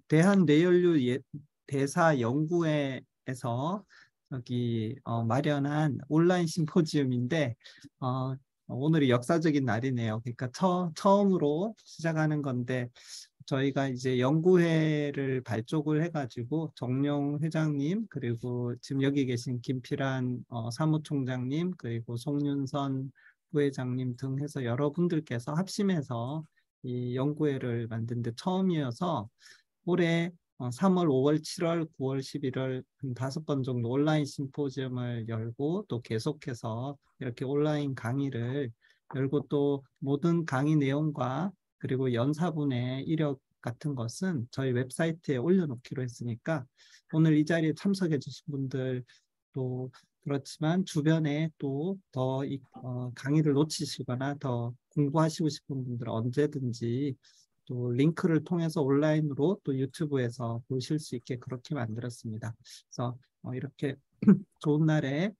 대한뇌연료 대사 연구회에서 마련한 온라인 심포지움인데 오늘이 역사적인 날이네요. 그러니까 처음으로 시작하는 건데 저희가 이제 연구회를 발족을 해가지고 정용 회장님 그리고 지금 여기 계신 김필환 사무총장님 그리고 송윤선 부회장님 등 해서 여러분들께서 합심해서 이 연구회를 만든 데 처음이어서 올해 3월, 5월, 7월, 9월, 11월 한 5번 정도 온라인 심포지엄을 열고 또 계속해서 이렇게 온라인 강의를 열고 또 모든 강의 내용과 그리고 연사분의 이력 같은 것은 저희 웹사이트에 올려놓기로 했으니까 오늘 이 자리에 참석해 주신 분들 또 그렇지만 주변에 또 더 강의를 놓치시거나 더 공부하시고 싶은 분들은 언제든지 또 링크를 통해서 온라인으로 또 유튜브에서 보실 수 있게 그렇게 만들었습니다. 그래서 이렇게 좋은 날에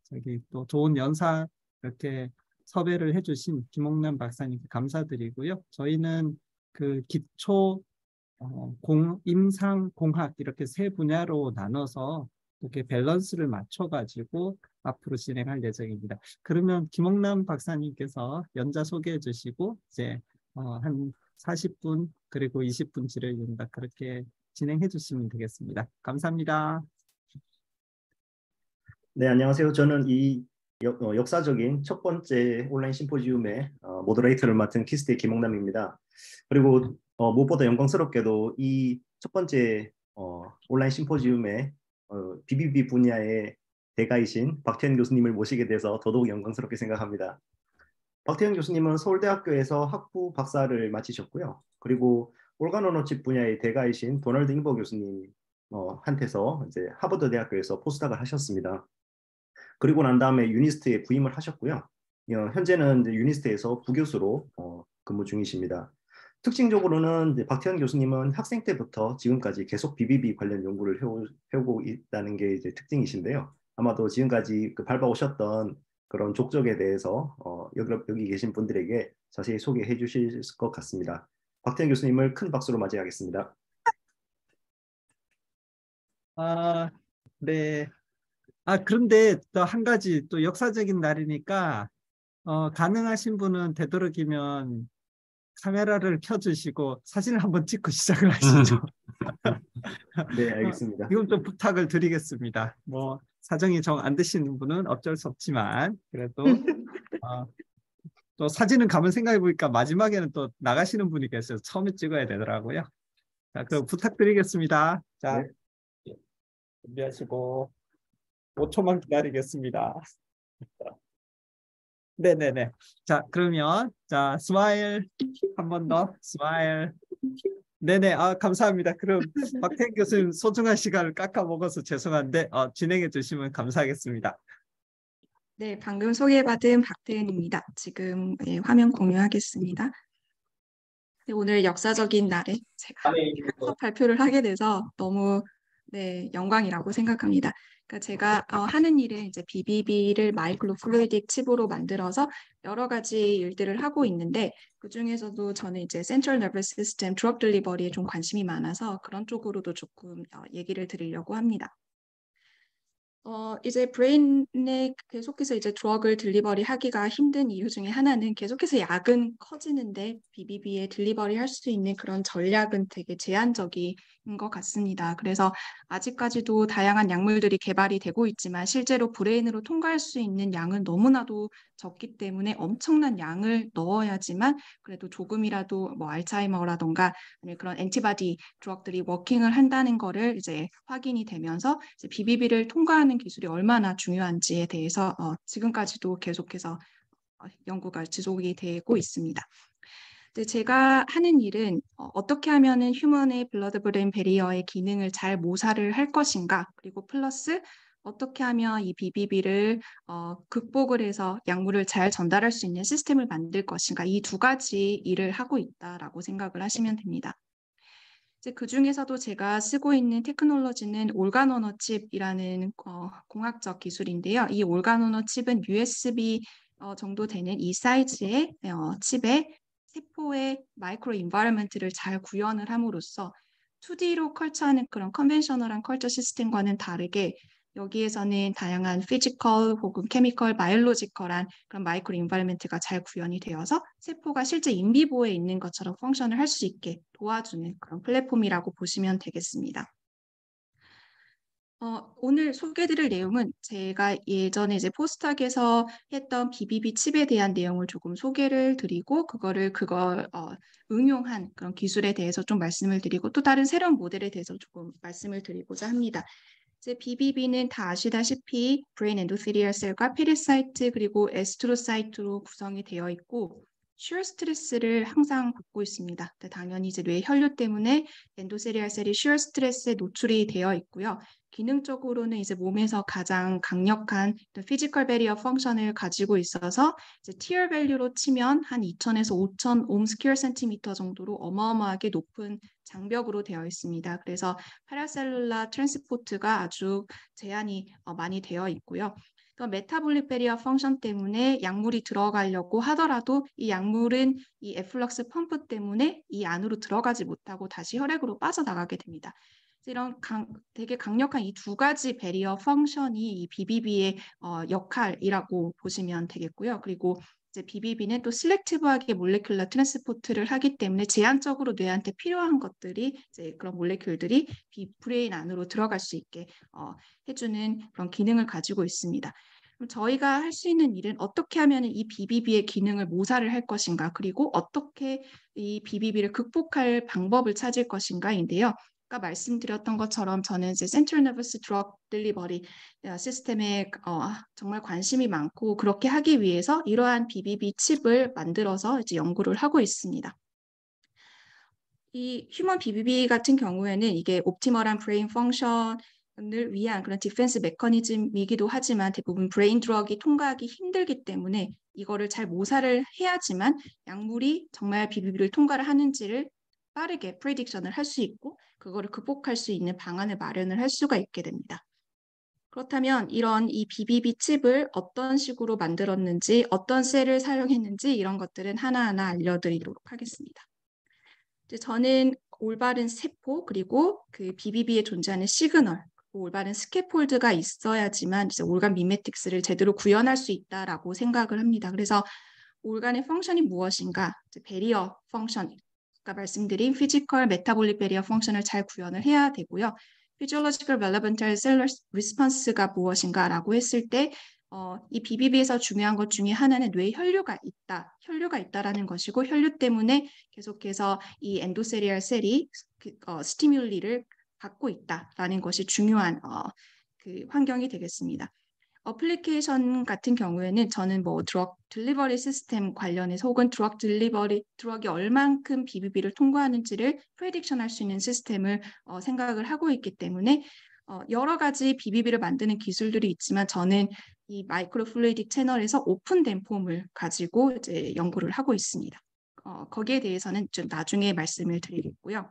저기 또 좋은 연사 이렇게 섭외를 해주신 김옥남 박사님께 감사드리고요. 저희는 그 기초 임상 공학 이렇게 세 분야로 나눠서 이렇게 밸런스를 맞춰가지고 앞으로 진행할 예정입니다. 그러면 김옥남 박사님께서 연자 소개해 주시고 이제 한 40분 그리고 20분 지르입니다. 그렇게 진행해 주시면 되겠습니다. 감사합니다. 네, 안녕하세요. 저는 이 역사적인 첫 번째 온라인 심포지움의 모더레이터를 맡은 키스트의 김홍남입니다. 그리고 무엇보다 영광스럽게도 이 첫 번째 온라인 심포지움의 BBB 분야의 대가이신 박태현 교수님을 모시게 돼서 더더욱 영광스럽게 생각합니다. 박태현 교수님은 서울대학교에서 학부 박사를 마치셨고요. 그리고 올가노노칩 분야의 대가이신 도널드 잉버 교수님 한테서 이제 하버드 대학교에서 포스닥을 하셨습니다. 그리고 난 다음에 유니스트에 부임을 하셨고요. 현재는 이제 유니스트에서 부교수로 근무 중이십니다. 특징적으로는 이제 박태현 교수님은 학생 때부터 지금까지 계속 BBB 관련 연구를 해오고 있다는 게 이제 특징이신데요. 아마도 지금까지 밟아오셨던 그런 족적에 대해서 여기 계신 분들에게 자세히 소개해 주실 것 같습니다. 박태현 교수님을 큰 박수로 맞이하겠습니다. 네. 그런데 또 한 가지 또 역사적인 날이니까 가능하신 분은 되도록이면 카메라를 켜주시고 사진을 한번 찍고 시작을 하시죠. 네, 알겠습니다. 이건 좀 부탁을 드리겠습니다. 뭐 사정이 정 안 되시는 분은 어쩔 수 없지만 그래도 또 사진은 가만 생각해 보니까 마지막에는 또 나가시는 분이 계셔서 처음에 찍어야 되더라고요. 자, 그럼 부탁드리겠습니다. 자, 네. 준비하시고 5초만 기다리겠습니다. 네네네. 자, 그러면 자 스마일 한 번 더 스마일. 네네. 감사합니다. 그럼 박태현 교수님 소중한 시간을 깎아 먹어서 죄송한데 진행해 주시면 감사하겠습니다. 네, 방금 소개받은 박태은입니다. 지금 화면 공유하겠습니다. 네, 오늘 역사적인 날에 제가 수업 발표를 하게 돼서 너무 영광이라고 생각합니다. 그러니까 제가 하는 일은 이제 BBB를 마이크로플루이딕 칩으로 만들어서 여러 가지 일들을 하고 있는데 그 중에서도 저는 이제 센트럴 너버스 시스템 드럭 딜리버리에 좀 관심이 많아서 그런 쪽으로도 조금 얘기를 드리려고 합니다. 이제 브레인에 계속해서 이제 드럭을 딜리버리 하기가 힘든 이유 중에 하나는 계속해서 약은 커지는데 BBB에 딜리버리 할 수 있는 그런 전략은 되게 제한적인 것 같습니다. 그래서 아직까지도 다양한 약물들이 개발이 되고 있지만 실제로 브레인으로 통과할 수 있는 양은 너무나도 적기 때문에 엄청난 양을 넣어야지만 그래도 조금이라도 뭐 알츠하이머라던가 아니면 그런 엔티바디 드럭들이 워킹을 한다는 거를 이제 확인이 되면서 이제 BBB를 통과하는 기술이 얼마나 중요한지에 대해서 지금까지도 계속해서 연구가 지속이 되고 있습니다. 근데 제가 하는 일은 어떻게 하면은 휴먼의 블러드 브레인 베리어의 기능을 잘 모사를 할 것인가 그리고 플러스 어떻게 하면 이 BBB를 극복을 해서 약물을 잘 전달할 수 있는 시스템을 만들 것인가 이 두 가지 일을 하고 있다라고 생각을 하시면 됩니다. 이제 그 중에서도 제가 쓰고 있는 테크놀로지는 올가노노 칩이라는 공학적 기술인데요. 이 올가노노 칩은 USB 정도 되는 이 사이즈의 칩에 세포의 마이크로 인바이러먼트를 잘 구현을 함으로써 2D로 컬처하는 그런 컨벤셔널한 컬처 시스템과는 다르게 여기에서는 다양한 피지컬 혹은 케미컬, 바이올로지컬한 그런 마이크로 인바이러먼트가 잘 구현이 되어서 세포가 실제 인비보에 있는 것처럼 펑션을 할 수 있게 도와주는 그런 플랫폼이라고 보시면 되겠습니다. 오늘 소개드릴 내용은 제가 예전에 이제 포스닥에서 했던 BBB 칩에 대한 내용을 조금 소개를 드리고 그걸 응용한 그런 기술에 대해서 좀 말씀을 드리고 또 다른 새로운 모델에 대해서 조금 말씀을 드리고자 합니다. 이제 BBB는 다 아시다시피 브레인 엔도థ리얼 셀과 페리사이트 그리고 에스트로사이트로 구성이 되어 있고 쉬어 스트레스를 항상 받고 있습니다. 당연히 이제 뇌 혈류 때문에 엔도세리알 셀이 쉬어 스트레스에 노출이 되어 있고요. 기능적으로는 이제 몸에서 가장 강력한 피지컬 베리어 펑션을 가지고 있어서 이제 티어 밸류로 치면 한 2000에서 5000 옴 스퀘어 센티미터 정도로 어마어마하게 높은 장벽으로 되어 있습니다. 그래서 파라셀룰라 트랜스포트가 아주 제한이 많이 되어 있고요. 또 메타볼릭 베리어 펑션 때문에 약물이 들어가려고 하더라도 이 약물은 이 에플럭스 펌프 때문에 이 안으로 들어가지 못하고 다시 혈액으로 빠져나가게 됩니다. 이런 되게 강력한 이 두 가지 베리어 펑션이 이 BBB의 역할이라고 보시면 되겠고요. 그리고 이제 BBB는 또 실렉티브하게 몰레큘러 트랜스포트를 하기 때문에 제한적으로 뇌한테 필요한 것들이 이제 그런 몰레큘들이 브레인 안으로 들어갈 수 있게 해주는 그런 기능을 가지고 있습니다. 그럼 저희가 할 수 있는 일은 어떻게 하면 이 BBB의 기능을 모사를 할 것인가, 그리고 어떻게 이 BBB를 극복할 방법을 찾을 것인가인데요. 아까 말씀드렸던 것처럼 저는 이제 Central Nervous Drug Delivery 시스템에 정말 관심이 많고 그렇게 하기 위해서 이러한 BBB 칩을 만들어서 이제 연구를 하고 있습니다. 이 휴먼 BBB 같은 경우에는 이게 옵티멀한 브레인 펑션을 위한 그런 디펜스 메커니즘이기도 하지만 대부분 브레인 드럭이 통과하기 힘들기 때문에 이거를 잘 모사를 해야지만 약물이 정말 BBB를 통과를 하는지를 빠르게 프레딕션을 할 수 있고 그거를 극복할 수 있는 방안을 마련을 할 수가 있게 됩니다. 그렇다면 이런 이 BBB 칩을 어떤 식으로 만들었는지, 어떤 셀을 사용했는지 이런 것들은 하나하나 알려드리도록 하겠습니다. 이제 저는 올바른 세포 그리고 그 BBB에 존재하는 시그널, 올바른 스캐폴드가 있어야지만 이제 올간 미메틱스를 제대로 구현할 수 있다라고 생각을 합니다. 그래서 올간의 펑션이 무엇인가, 이제 베리어 펑션, 아까 말씀드린 피지컬 메타볼릭 베리어 펑션을 잘 구현을 해야 되고요. 피지올로지컬 relevant 셀러 리스폰스가 무엇인가라고 했을 때 이 BBB에서 중요한 것 중에 하나는 뇌 혈류가 있다라는 것이고 혈류 때문에 계속해서 이 엔도세리얼 셀이 스티뮬리를 받고 있다라는 것이 중요한 그 환경이 되겠습니다. 어플리케이션 같은 경우에는 저는 뭐 드럭 딜리버리 시스템 관련해서 혹은 드럭이 얼만큼 BBB를 통과하는지를 프레딕션 할 수 있는 시스템을 생각을 하고 있기 때문에 여러 가지 BBB를 만드는 기술들이 있지만 저는 이 마이크로 플루이딕 채널에서 오픈된 폼을 가지고 이제 연구를 하고 있습니다. 거기에 대해서는 좀 나중에 말씀을 드리겠고요.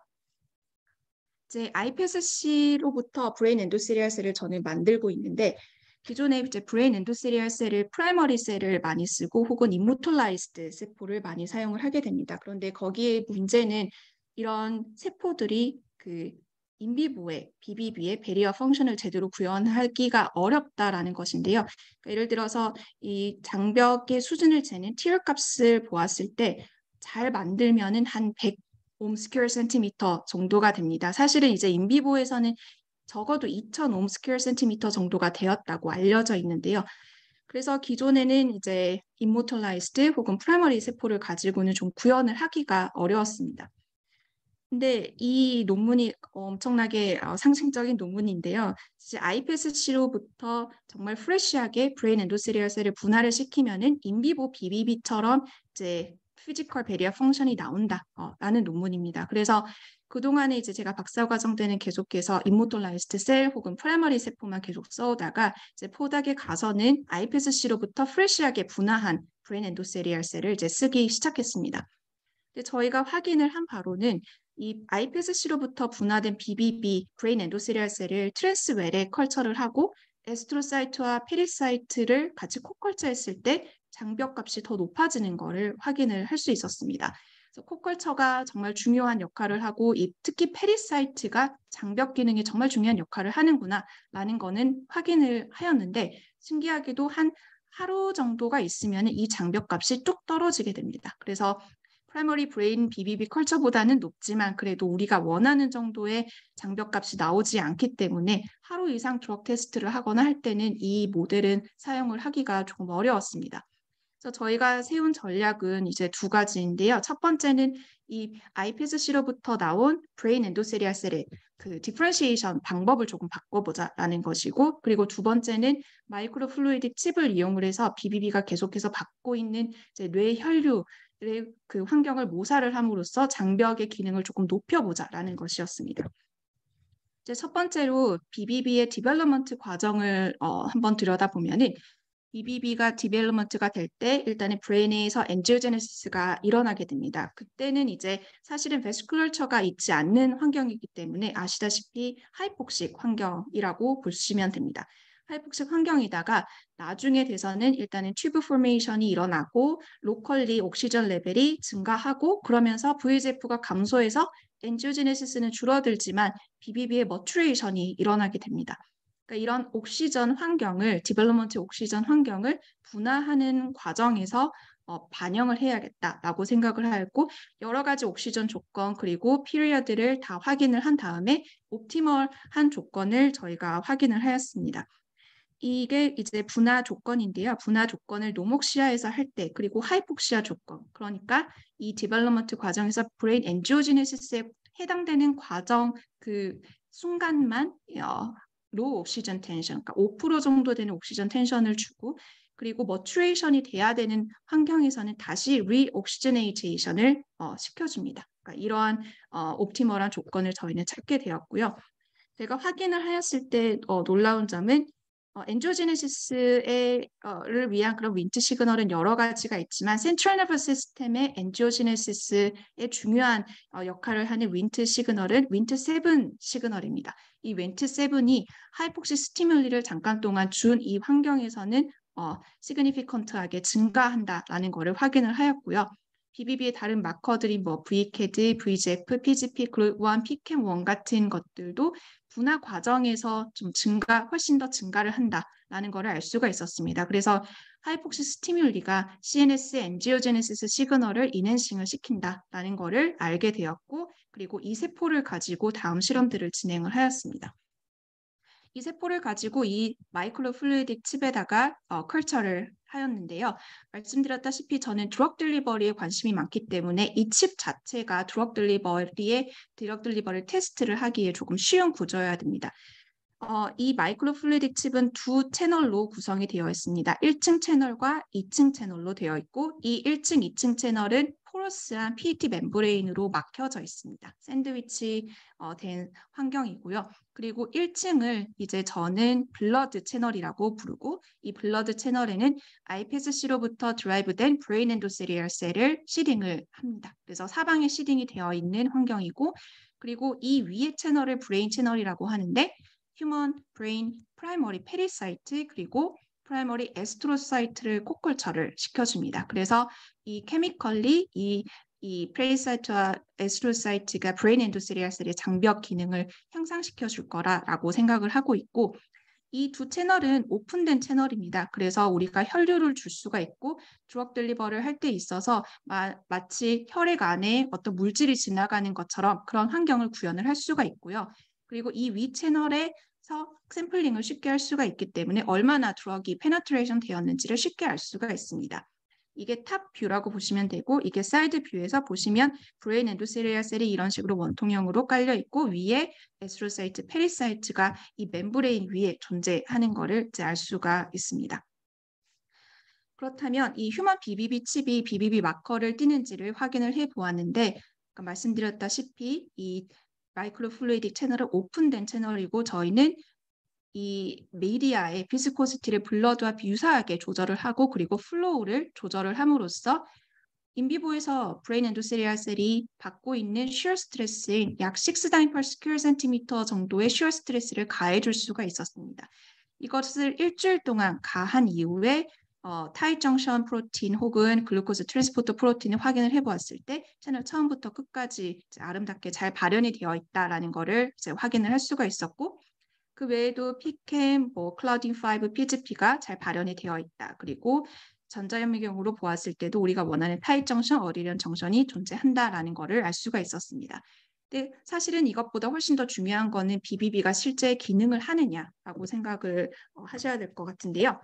이제 iPSC로부터 브레인 엔도세리얼 셀을 저는 만들고 있는데 기존에 이제 브레인 엔도세리얼 셀을 프라이머리 셀을 많이 쓰고 혹은 임모톨라이즈드 세포를 많이 사용을 하게 됩니다. 그런데 거기에 문제는 이런 세포들이 그 인비보의 BBB의 베리어 펑션을 제대로 구현하기가 어렵다라는 것인데요. 그러니까 예를 들어서 이 장벽의 수준을 재는 티어 값을 보았을 때 잘 만들면은 한 100 옴 스퀘어 센티미터 정도가 됩니다. 사실은 이제 인비보에서는 적어도 2000 옴 스퀘어 센티미터 정도가 되었다고 알려져 있는데요. 그래서 기존에는 이제 임모톨라이즈드 혹은 프라이머리 세포를 가지고는 좀 구현을 하기가 어려웠습니다. 근데 이 논문이 엄청나게 상징적인 논문인데요. 이제 iPSC로부터 정말 프레시하게 브레인 엔도세리얼 셀을 분할을 시키면은 인비보 BBB처럼 이제 피지컬 베리어 펑션이 나온다라는 논문입니다. 그래서 그동안에 이제 제가 박사과정 때는 계속해서 임모톨라이즈드 셀 혹은 프라이머리 세포만 계속 써오다가 이제 포닥에 가서는 iPSC로부터 프레시하게 분화한 브레인 엔도세리얼 셀을 이제 쓰기 시작했습니다. 근데 저희가 확인을 한 바로는 이 iPSC로부터 분화된 BBB 브레인 엔도세리얼 셀을 트랜스웰에 컬처를 하고 에스트로사이트와 페리사이트를 같이 코컬처했을 때 장벽 값이 더 높아지는 것을 확인을 할 수 있었습니다. 그래서 코컬처가 정말 중요한 역할을 하고 특히 페리사이트가 장벽 기능이 정말 중요한 역할을 하는구나라는 거는 확인을 하였는데 신기하게도 한 하루 정도가 있으면 이 장벽 값이 뚝 떨어지게 됩니다. 그래서 프라이머리 브레인 BBB 컬처보다는 높지만 그래도 우리가 원하는 정도의 장벽 값이 나오지 않기 때문에 하루 이상 드럭 테스트를 하거나 할 때는 이 모델은 사용을 하기가 조금 어려웠습니다. 그래서 저희가 세운 전략은 이제 두 가지인데요. 첫 번째는 이 iPSC로부터 나온 브레인 엔도세리알 셀의 그 디퍼런시에이션 방법을 조금 바꿔보자라는 것이고, 그리고 두 번째는 마이크로 플루이딕 칩을 이용을 해서 BBB가 계속해서 받고 있는 이제 뇌 혈류의 그 환경을 모사를 함으로써 장벽의 기능을 조금 높여보자라는 것이었습니다. 이제 첫 번째로 BBB의 디벨롭먼트 과정을 한번 들여다보면은 BBB가 디벨롭먼트가 될 때 일단은 브레인에서 엔지오제네시스가 일어나게 됩니다. 그때는 이제 사실은 베스큘러처가 있지 않는 환경이기 때문에 아시다시피 하이폭식 환경이라고 보시면 됩니다. 하이폭식 환경이다가 나중에 돼서는 일단은 튜브 포메이션이 일어나고 로컬리 옥시전 레벨이 증가하고 그러면서 VEGF가 감소해서 엔지오제네시스는 줄어들지만 BBB의 머추레이션이 일어나게 됩니다. 그러니까 이런 옥시전 환경을 디벨롭먼트 옥시전 환경을 분화하는 과정에서 반영을 해야겠다라고 생각을 하였고 여러 가지 옥시전 조건 그리고 피리어드를 다 확인을 한 다음에 옵티멀한 조건을 저희가 확인을 하였습니다. 이게 이제 분화 조건인데요. 분화 조건을 노목시아에서 할 때 그리고 하이폭시아 조건 그러니까 이 디벨롭먼트 과정에서 브레인 엔지오제네시스에 해당되는 과정 그 순간만 로우 옥시전 텐션, 그러니까 5% 정도 되는 옥시전 텐션을 주고 그리고 머추레이션이 돼야 되는 환경에서는 다시 리옥시제네이테이션을 시켜줍니다. 그러니까 이러한 옵티멀한 조건을 저희는 찾게 되었고요. 제가 확인을 하였을 때 놀라운 점은 엔지오제네시스를 위한 그런 윈트 시그널은 여러 가지가 있지만 센트럴 너버스 시스템의 엔지오제네시스의 중요한 역할을 하는 윈트 시그널은 윈트 7 시그널입니다. 이 윈트 7이 하이폭시 스티뮬리를 잠깐 동안 준 이 환경에서는 시그니피컨트하게 증가한다라는 것을 확인을 하였고요. BBB의 다른 마커들인 VCAD, VEGF, PGP, GLUT1, PCAM1 같은 것들도 분화 과정에서 좀 훨씬 더 증가를 한다라는 것을 알 수가 있었습니다. 그래서 하이폭시 스티뮬리가 CNS 엔지오제네시스 시그널을 인핸싱을 시킨다라는 것을 알게 되었고, 그리고 이 세포를 가지고 다음 실험들을 진행을 하였습니다. 이 세포를 가지고 이 마이크로 플루이딕 칩에다가 컬처를 하였는데요. 말씀드렸다시피 저는 드럭 딜리버리에 관심이 많기 때문에 이 칩 자체가 드럭 딜리버리 테스트를 하기에 조금 쉬운 구조여야 됩니다. 이 마이크로 플루이딕 칩은 두 채널로 구성이 되어 있습니다. 1층 채널과 2층 채널로 되어 있고 이 1층, 2층 채널은 포러스한 PET 멤브레인으로 막혀져 있습니다. 샌드위치 된 환경이고요. 그리고 1층을 이제 저는 블러드 채널이라고 부르고 이 블러드 채널에는 iPSC로부터 드라이브된 브레인 엔도세리얼 셀을 시딩을 합니다. 그래서 사방에 시딩이 되어 있는 환경이고 그리고 이 위의 채널을 브레인 채널이라고 하는데 휴먼 브레인 프라이머리 페리사이트 그리고 프라이머리 에스트로사이트를 코컬처를 시켜줍니다. 그래서 이 케미컬리 이 페리사이트와 에스트로사이트가 브레인 엔도세리얼 셀의 장벽 기능을 향상시켜 줄 거라고 생각을 하고 있고 이 두 채널은 오픈된 채널입니다. 그래서 우리가 혈류를 줄 수가 있고 드럭 딜리버를 할 때 있어서 마치 혈액 안에 어떤 물질이 지나가는 것처럼 그런 환경을 구현을 할 수가 있고요. 그리고 이 위 채널에서 샘플링을 쉽게 할 수가 있기 때문에 얼마나 드럭이 페네트레이션 되었는지를 쉽게 알 수가 있습니다. 이게 탑 뷰라고 보시면 되고 이게 사이드 뷰에서 보시면 브레인 엔도세리얼 셀이 이런 식으로 원통형으로 깔려 있고 위에 에스트로사이트, 페리사이트가 이 멤브레인 위에 존재하는 것을 이제 알 수가 있습니다. 그렇다면 이 휴먼 BBB 칩이 BBB 마커를 띠는지를 확인을 해 보았는데 아까 말씀드렸다시피 이 마이크로 플루이딕 채널은 오픈된 채널이고 저희는 이 미디아의 비스코시티를 블러드와 유사하게 조절을 하고 그리고 플로우를 조절을 함으로써 인비보에서 브레인 엔도세리얼 셀이 받고 있는 쉬어 스트레스인 약 6dyne/square cm 정도의 쉬어 스트레스를 가해줄 수가 있었습니다. 이것을 일주일 동안 가한 이후에 타이트 정션 프로틴 혹은 글루코즈 트랜스포터 프로틴을 확인을 해보았을 때 채널 처음부터 끝까지 이제 아름답게 잘 발현이 되어 있다라는 거를 이제 확인을 할 수가 있었고, 그 외에도 피캠, 클라우딘5, PGP가 잘 발현이 되어 있다. 그리고 전자현미경으로 보았을 때도 우리가 원하는 타이트 정션, 어리련 정션이 존재한다라는 거를 알 수가 있었습니다. 근데 사실은 이것보다 훨씬 더 중요한 거는 BBB가 실제 기능을 하느냐라고 생각을 하셔야 될 것 같은데요.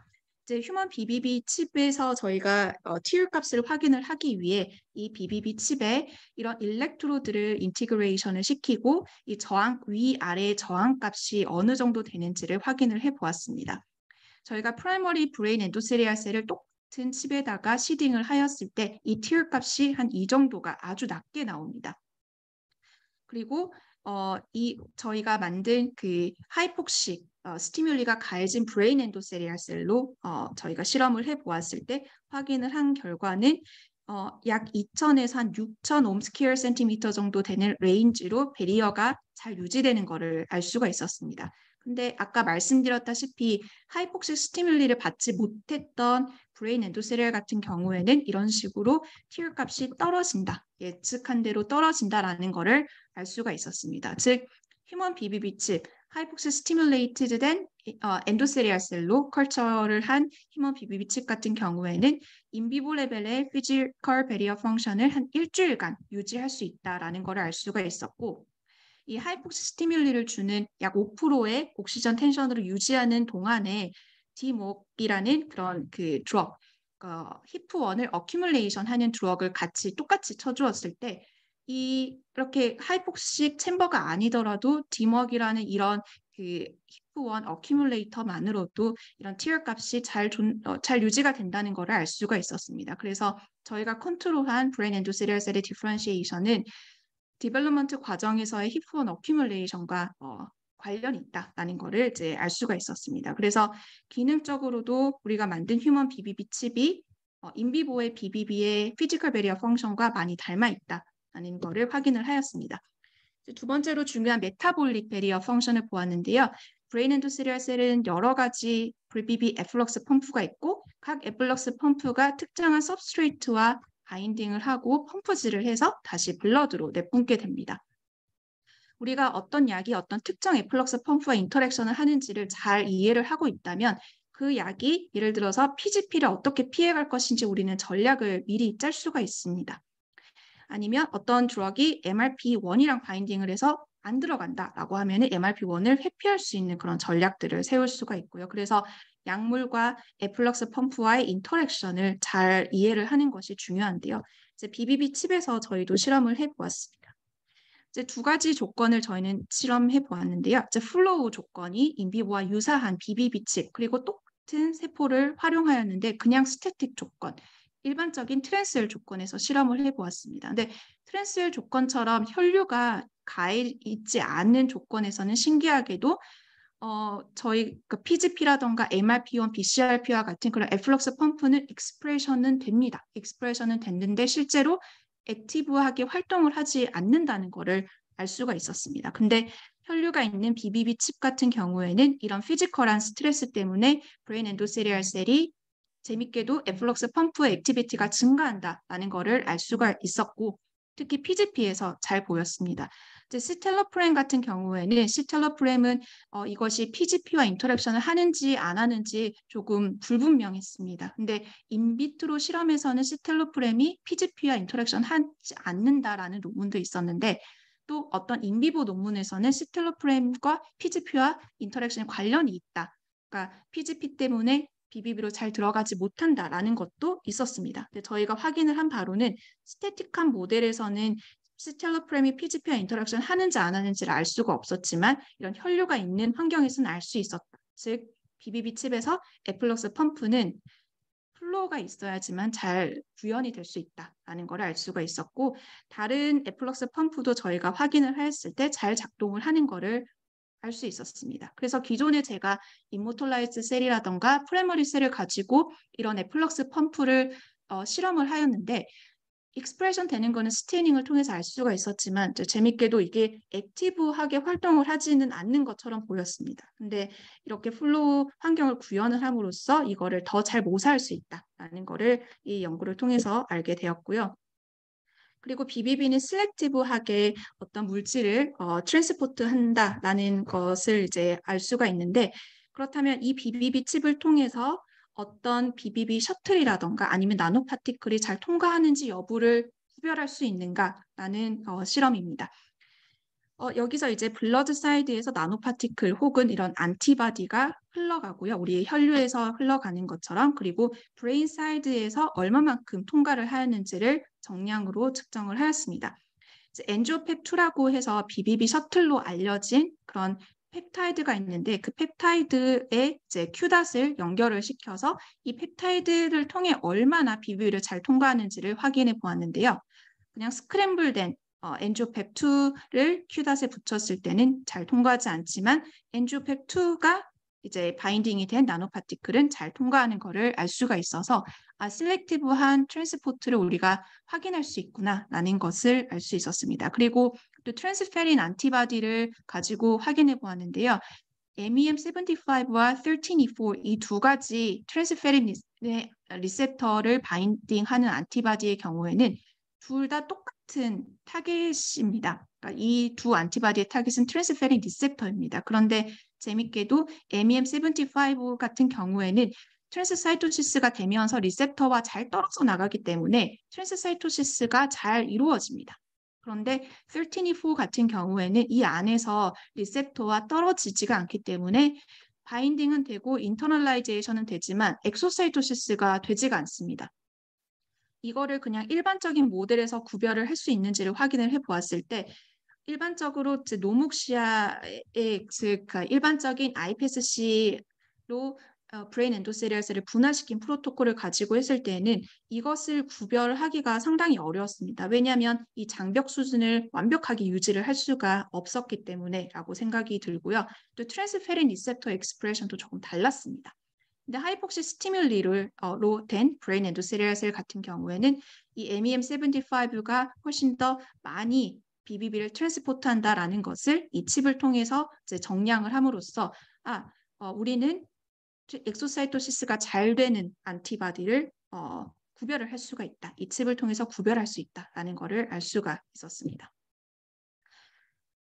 이제 휴먼 BBB 칩에서 저희가 TU 값을 확인을 하기 위해 이 BBB 칩에 이런 일렉트로드를 인티그레이션을 시키고 이 저항 위아래 저항 값이 어느 정도 되는지를 확인을 해 보았습니다. 저희가 프라이머리 브레인 엔도세리알 셀을 똑같은 칩에다가 시딩을 하였을 때 이 TU 값이 한 이 정도가 아주 낮게 나옵니다. 그리고 저희가 만든 그 하이폭식 스티뮬리가 가해진 브레인 엔도세리알 셀로 저희가 실험을 해보았을 때 확인을 한 결과는 약 2000에서 한 6000 옴스퀘어 센티미터 정도 되는 레인지로 베리어가 잘 유지되는 것을 알 수가 있었습니다. 근데 아까 말씀드렸다시피 하이폭식 스티뮬리를 받지 못했던 브레인 엔도세리알 같은 경우에는 이런 식으로 TU 값이 떨어진다, 예측한 대로 떨어진다라는 것을 알 수가 있었습니다. 즉, 휴먼 BBB 칩, 하이폭식 스티뮬레이티드 된 엔도세리알 셀로 컬처를 한 휴먼 BBB 칩 같은 경우에는 인비보 레벨의 피지컬 베리어 펑션을 한 일주일간 유지할 수 있다라는 것을 알 수가 있었고, 이 하이폭식 스티뮬리를 주는 약 5%의 옥시전 텐션으로 유지하는 동안에 디목이라는 그런 그 드럭, 히프원을 어큐뮬레이션 하는 드럭을 같이 똑같이 쳐주었을 때 이렇게 하이폭식 챔버가 아니더라도 디먹이라는 이런 그 히프원 어큐뮬레이터만으로도 이런 TR 값이 잘 유지가 된다는 것을 알 수가 있었습니다. 그래서 저희가 컨트롤한 브레인 엔도세리얼 셀의 디퍼런시에이션은 디벨롭먼트 과정에서의 히프원 어큐뮬레이션과 관련이 있다라는 것을 이제 알 수가 있었습니다. 그래서 기능적으로도 우리가 만든 휴먼 BBB 칩이 인비보의 BBB의 피지컬 베리어 펑션과 많이 닮아 있다라는 것을 확인을 하였습니다. 두 번째로 중요한 메타볼릭 베리어 펑션을 보았는데요. 브레인 엔도세리얼 셀은 여러 가지 BBB 에플럭스 펌프가 있고 각 에플럭스 펌프가 특정한 서브스트레이트와 바인딩을 하고 펌프질을 해서 다시 블러드로 내뿜게 됩니다. 우리가 어떤 약이 어떤 특정 에플럭스 펌프와 인터랙션을 하는지를 잘 이해를 하고 있다면 그 약이 예를 들어서 PGP를 어떻게 피해갈 것인지 우리는 전략을 미리 짤 수가 있습니다. 아니면 어떤 드럭이 MRP1이랑 바인딩을 해서 안 들어간다라고 하면 MRP1을 회피할 수 있는 그런 전략들을 세울 수가 있고요. 그래서 약물과 에플럭스 펌프와의 인터랙션을 잘 이해를 하는 것이 중요한데요. 이제 BBB 칩에서 저희도 실험을 해보았습니다. 이제 두 가지 조건을 저희는 실험해 보았는데요. 이제 플로우 조건이 인비보와 유사한 BBB 칩 그리고 똑같은 세포를 활용하였는데 그냥 스태틱 조건, 일반적인 트랜스웰 조건에서 실험을 해보았습니다. 근데 트랜스웰 조건처럼 혈류가 가해 있지 않는 조건에서는 신기하게도 저희 그 PGP라던가 MRP1, BCRP와 같은 그런 에플럭스 펌프는 익스프레션은 됩니다. 익스프레션은 됐는데 실제로 액티브하게 활동을 하지 않는다는 것을 알 수가 있었습니다. 근데 혈류가 있는 BBB 칩 같은 경우에는 이런 피지컬한 스트레스 때문에 브레인 엔도세리얼 셀이 재밌게도 에플럭스 펌프의 액티비티가 증가한다라는 것을 알 수가 있었고 특히 PGP에서 잘 보였습니다. 시텔로프렘 같은 경우에는 시텔로프렘은 이것이 PGP와 인터랙션을 하는지 안 하는지 조금 불분명했습니다. 근데 인비트로 실험에서는 시텔로프렘이 PGP와 인터랙션 하지 않는다라는 논문도 있었는데 또 어떤 인비보 논문에서는 시텔로프렘과 PGP와 인터랙션에 관련이 있다. 그러니까 PGP 때문에 BBB로 잘 들어가지 못한다라는 것도 있었습니다. 근데 저희가 확인을 한 바로는 스태틱한 모델에서는 시텔로프렘이 PGP와 인터랙션 하는지 안 하는지를 알 수가 없었지만 이런 혈류가 있는 환경에서는 알 수 있었다. 즉 BBB 칩에서 에플럭스 펌프는 플로우가 있어야지만 잘 구현이 될 수 있다라는 걸 알 수가 있었고 다른 에플럭스 펌프도 저희가 확인을 했을 때 잘 작동을 하는 거를 알 수 있었습니다. 그래서 기존에 제가 임모톨라이즈 셀이라던가 프라이머리 셀을 가지고 이런 에플럭스 펌프를 실험을 하였는데 익스프레션 되는 거는 스테이닝을 통해서 알 수가 있었지만 재밌게도 이게 액티브하게 활동을 하지는 않는 것처럼 보였습니다. 근데 이렇게 플로우 환경을 구현을 함으로써 이거를 더 잘 모사할 수 있다라는 거를 이 연구를 통해서 알게 되었고요. 그리고 BBB는 셀렉티브하게 어떤 물질을 트랜스포트 한다라는 것을 이제 알 수가 있는데, 그렇다면 이 BBB 칩을 통해서 어떤 BBB 셔틀이라던가 아니면 나노 파티클이 잘 통과하는지 여부를 구별할 수 있는가라는 실험입니다. 여기서 이제 블러드 사이드에서 나노 파티클 혹은 이런 안티바디가 흘러가고요. 우리의 혈류에서 흘러가는 것처럼, 그리고 브레인 사이드에서 얼마만큼 통과를 하였는지를 정량으로 측정을 하였습니다. 엔지오펩2라고 해서 BBB 셔틀로 알려진 그런 펩타이드가 있는데, 그 펩타이드에 이제 큐닷을 연결을 시켜서 이 펩타이드를 통해 얼마나 BBB를 잘 통과하는지를 확인해 보았는데요. 그냥 스크램블된 엔지오펩2를 큐닷에 붙였을 때는 잘 통과하지 않지만, 엔지오펩2가 이제 바인딩이 된 나노파티클은 잘 통과하는 것을 알 수가 있어서 셀렉티브한 트랜스포트를 우리가 확인할 수 있구나라는 것을 알 수 있었습니다. 그리고 또 트랜스페린 안티바디를 가지고 확인해 보았는데요. MEM75와 13E4 이 두 가지 트랜스페린 리셉터를 바인딩하는 안티바디의 경우에는 둘 다 똑같은 타겟입니다. 그러니까 이 두 안티바디의 타겟은 트랜스페린 리셉터입니다. 그런데 재밌게도 MEM75 같은 경우에는 트랜스사이토시스가 되면서 리셉터와 잘 떨어져 나가기 때문에 트랜스사이토시스가 잘 이루어집니다. 그런데 13E4 같은 경우에는 이 안에서 리셉터와 떨어지지가 않기 때문에 바인딩은 되고 인터널라이제이션은 되지만 엑소사이토시스가 되지가 않습니다. 이거를 그냥 일반적인 모델에서 구별을 할 수 있는지를 확인을 해보았을 때, 일반적으로 노묵시아의 즉 일반적인 iPSC로 브레인 엔도세리얼 셀을 분할시킨 프로토콜을 가지고 했을 때에는 이것을 구별하기가 상당히 어려웠습니다. 왜냐하면 이 장벽 수준을 완벽하게 유지를 할 수가 없었기 때문에라고 생각이 들고요. 또 트랜스페린 리셉터 익스프레션도 조금 달랐습니다. 근데 하이폭시 스티뮬리로 된 브레인 엔도세리얼 셀 같은 경우에는 이 MEM75가 훨씬 더 많이 BBB를 트랜스포트한다라는 것을 이 칩을 통해서 이제 정량을 함으로써 우리는 엑소사이토시스가 잘 되는 안티바디를 구별을 할 수가 있다. 이 칩을 통해서 구별할 수 있다라는 것을 알 수가 있었습니다.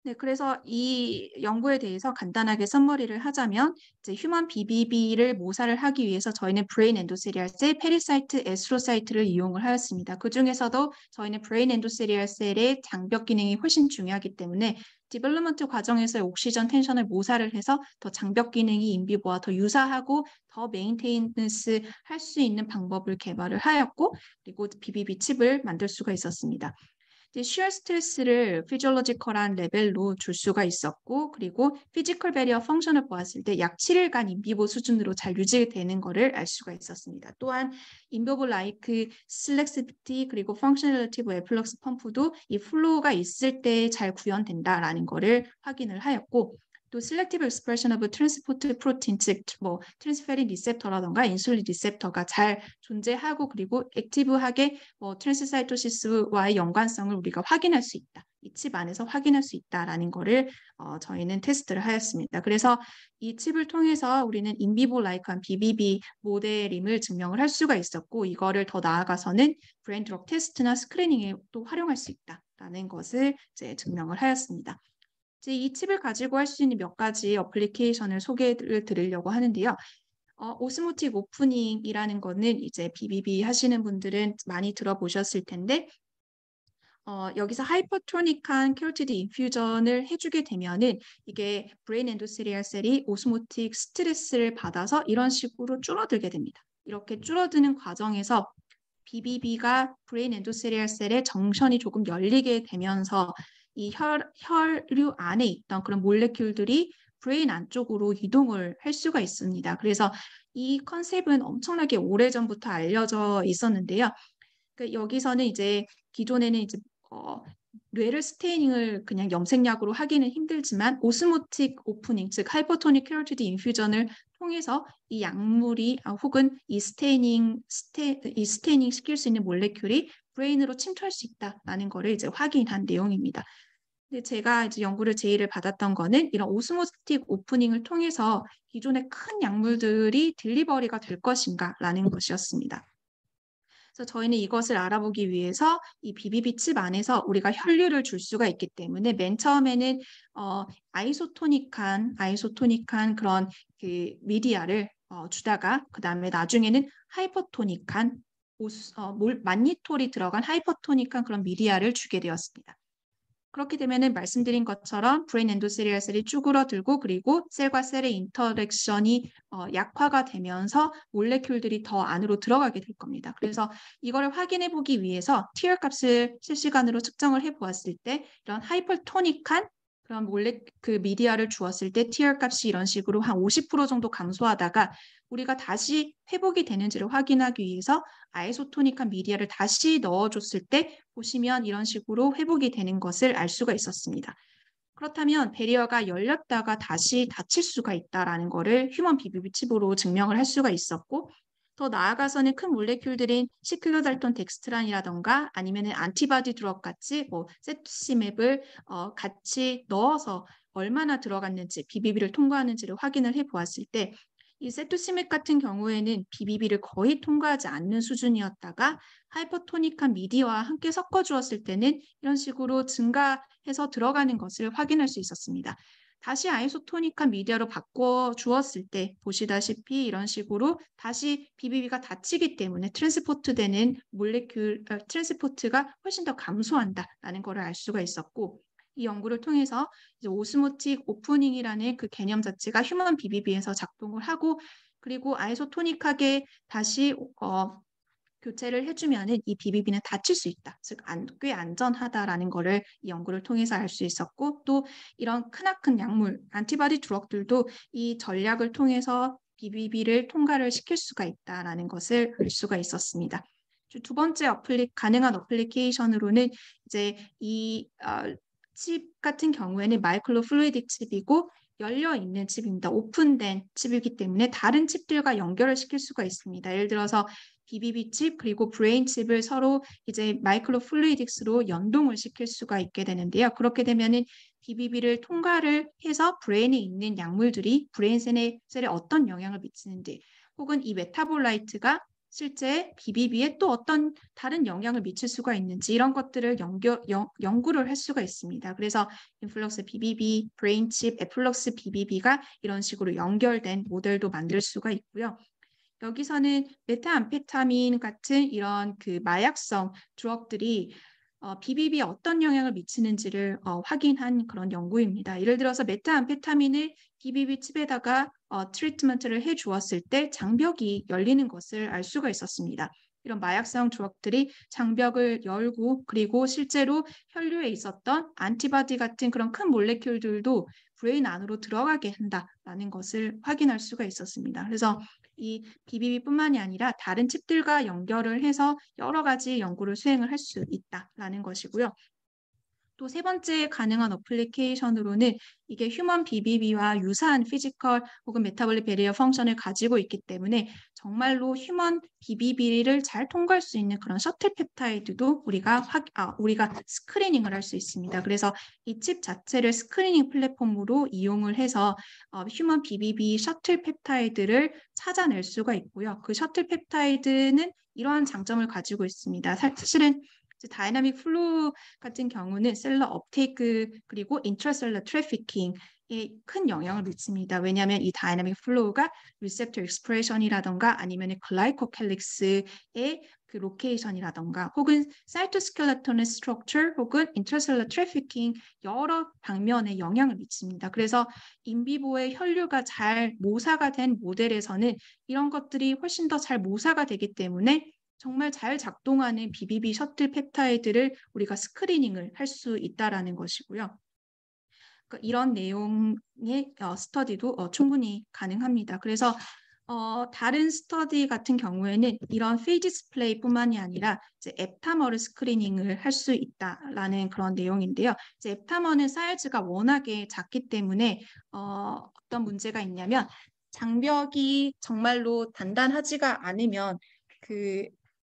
네, 그래서 이 연구에 대해서 간단하게 서머리를 하자면, 이제 휴먼 BBB를 모사를 하기 위해서 저희는 브레인 엔도세리얼 셀, 페리사이트, 에스트로사이트를 이용을 하였습니다. 그 중에서도 저희는 브레인 엔도세리얼 셀의 장벽 기능이 훨씬 중요하기 때문에 디벨롭먼트 과정에서의 옥시전 텐션을 모사를 해서 더 장벽 기능이 인비보와 더 유사하고 더 메인테이넌스 할 수 있는 방법을 개발을 하였고, 그리고 BBB 칩을 만들 수가 있었습니다. 시어 스트레스를 피지올로지컬한 레벨로 줄 수가 있었고, 그리고 피지컬 베리어 펑션을 보았을 때 약 7일간 인비보 수준으로 잘 유지되는 것을 알 수가 있었습니다. 또한 인비보 라이크 슬렉시비티 그리고 펑셔널리티 에플럭스 펌프도 이 플로우가 있을 때 잘 구현된다라는 것을 확인을 하였고, 또 셀렉티브 익스프레션 오브 트랜스포트 프로틴, 즉 트랜스페린 리셉터라던가 인슐린 리셉터가 잘 존재하고, 그리고 액티브하게 트랜스사이토시스와의 연관성을 우리가 확인할 수 있다. 이 칩 안에서 확인할 수 있다라는 거를 저희는 테스트를 하였습니다. 그래서 이 칩을 통해서 우리는 인비보 라이크한 BBB 모델임을 증명을 할 수가 있었고, 이거를 더 나아가서는 브레인 드럭 테스트나 스크리닝에 또 활용할 수 있다라는 것을 이제 증명을 하였습니다. 이 칩을 가지고 할 수 있는 몇 가지 어플리케이션을 소개를 드리려고 하는데요. 오스모틱 오프닝이라는 거는 이제 BBB 하시는 분들은 많이 들어보셨을 텐데, 여기서 하이퍼토닉한 캐로티드 인퓨전을 해주게 되면은 이게 브레인 엔도세리얼 셀이 오스모틱 스트레스를 받아서 이런 식으로 줄어들게 됩니다. 이렇게 줄어드는 과정에서 BBB가 브레인 엔도세리얼 셀의 정션이 조금 열리게 되면서 이 혈류 안에 있던 그런 몰레큘들이 브레인 안쪽으로 이동을 할 수가 있습니다. 그래서 이 컨셉은 엄청나게 오래전부터 알려져 있었는데요. 여기서는 이제 기존에는 이제 뇌를 스테이닝을 그냥 염색약으로 하기는 힘들지만 오스모틱 오프닝, 즉 하이퍼토닉 캐로티드 인퓨전을 통해서 이 약물이 혹은 이 스테이닝 시킬 수 있는 몰레큘이 브레인으로 침투할 수 있다라는 거를 이제 확인한 내용입니다. 근데 제가 이제 연구를 제의를 받았던 거는 이런 오스모틱 오프닝을 통해서 기존의 큰 약물들이 딜리버리가 될 것인가라는 것이었습니다. 그래서 저희는 이것을 알아보기 위해서 이 BBB 칩 안에서 우리가 혈류를 줄 수가 있기 때문에 맨 처음에는 아이소토닉한 그런 그 미디아를 주다가 그 다음에 나중에는 하이퍼토닉한 만니톨이 들어간 하이퍼토닉한 그런 미디아를 주게 되었습니다. 그렇게 되면은 말씀드린 것처럼 브레인 엔도셀리얼 셀이 쭈그러들고 그리고 셀과 셀의 인터랙션이 약화가 되면서 몰레큘들이 더 안으로 들어가게 될 겁니다. 그래서 이거를 확인해 보기 위해서 TR 값을 실시간으로 측정을 해 보았을 때 이런 하이퍼토닉한 그런 그 미디어를 주었을 때 TR 값이 이런 식으로 한 50% 정도 감소하다가 우리가 다시 회복이 되는지를 확인하기 위해서 아이소토닉한 미디어를 다시 넣어줬을 때 보시면 이런 식으로 회복이 되는 것을 알 수가 있었습니다. 그렇다면 베리어가 열렸다가 다시 닫힐 수가 있다는 것을 휴먼 BBB 칩으로 증명을 할 수가 있었고 더 나아가서는 큰 몰레큘들인 시클로달톤 덱스트란이라던가 아니면 안티바디 드럭 같이 세투시맵을 같이 넣어서 얼마나 들어갔는지 BBB를 통과하는지를 확인을 해 보았을 때 이 세투시맵 같은 경우에는 BBB를 거의 통과하지 않는 수준이었다가 하이퍼토닉한 미디어와 함께 섞어 주었을 때는 이런 식으로 증가해서 들어가는 것을 확인할 수 있었습니다. 다시 아이소토닉한 미디어로 바꿔 주었을 때 보시다시피 이런 식으로 다시 BBB가 닫히기 때문에 트랜스포트되는 트랜스포트가 훨씬 더 감소한다라는 것을 알 수가 있었고 이 연구를 통해서 이제 오스모틱 오프닝이라는 그 개념 자체가 휴먼 BBB에서 작동을 하고 그리고 아이소토닉하게 다시 교체를 해주면은 이 BBB는 닫힐 수 있다. 즉, 꽤 안전하다라는 것을 이 연구를 통해서 알 수 있었고 또 이런 크나큰 약물, 안티바디 드럭들도 이 전략을 통해서 BBB를 통과를 시킬 수가 있다라는 것을 알 수가 있었습니다. 두 번째 가능한 어플리케이션으로는 이제 이 칩 같은 경우에는 마이크로 플루이딕 칩이고 열려 있는 칩입니다. 오픈된 칩이기 때문에 다른 칩들과 연결을 시킬 수가 있습니다. 예를 들어서 BBB 칩 그리고 브레인 칩을 서로 이제 마이크로 플루이딕스로 연동을 시킬 수가 있게 되는데요. 그렇게 되면은 BBB를 통과를 해서 브레인에 있는 약물들이 브레인 셀에 어떤 영향을 미치는지 혹은 이 메타볼라이트가 실제 BBB에 또 어떤 다른 영향을 미칠 수가 있는지 이런 것들을 연구를 할 수가 있습니다. 그래서 인플럭스 BBB, 브레인 칩, 애플럭스 BBB가 이런 식으로 연결된 모델도 만들 수가 있고요. 여기서는 메타암페타민 같은 이런 그 마약성 드럭들이 BBB에 어떤 영향을 미치는지를 확인한 그런 연구입니다. 예를 들어서 메타암페타민을 BBB 칩에다가 트리트먼트를 해 주었을 때 장벽이 열리는 것을 알 수가 있었습니다. 이런 마약성 드럭들이 장벽을 열고 그리고 실제로 혈류에 있었던 안티바디 같은 그런 큰 몰레큘들도 브레인 안으로 들어가게 한다라는 것을 확인할 수가 있었습니다. 그래서 이 BBB뿐만이 아니라 다른 칩들과 연결을 해서 여러 가지 연구를 수행을 할 수 있다라는 것이고요. 또 세 번째 가능한 어플리케이션으로는 이게 휴먼 BBB와 유사한 피지컬 혹은 메타볼릭 베리어 펑션을 가지고 있기 때문에 정말로 휴먼 BBB를 잘 통과할 수 있는 그런 셔틀 펩타이드도 우리가 스크리닝을 할 수 있습니다. 그래서 이 칩 자체를 스크리닝 플랫폼으로 이용을 해서 휴먼 BBB 셔틀 펩타이드를 찾아낼 수가 있고요. 그 셔틀 펩타이드는 이러한 장점을 가지고 있습니다. 사실은 다이나믹 플로우 같은 경우는 셀러 업테이크 그리고 인트라셀러 트래피킹에 큰 영향을 미칩니다. 왜냐하면 이 다이나믹 플로우가 리셉터 익스프레션이라던가 아니면 글라이코캘릭스의 그 로케이션이라던가 혹은 사이토스켈레톤의 스트럭처 혹은 인트라셀러 트래피킹 여러 방면에 영향을 미칩니다. 그래서 인비보의 혈류가 잘 모사가 된 모델에서는 이런 것들이 훨씬 더 잘 모사가 되기 때문에 정말 잘 작동하는 BBB 셔틀 펩타이드를 우리가 스크리닝을 할 수 있다라는 것이고요. 그러니까 이런 내용의 스터디도 충분히 가능합니다. 그래서 다른 스터디 같은 경우에는 이런 페이지 디스플레이뿐만이 아니라 이제 앱타머를 스크리닝을 할 수 있다라는 그런 내용인데요. 이제 앱타머는 사이즈가 워낙에 작기 때문에 어떤 문제가 있냐면 장벽이 정말로 단단하지가 않으면 그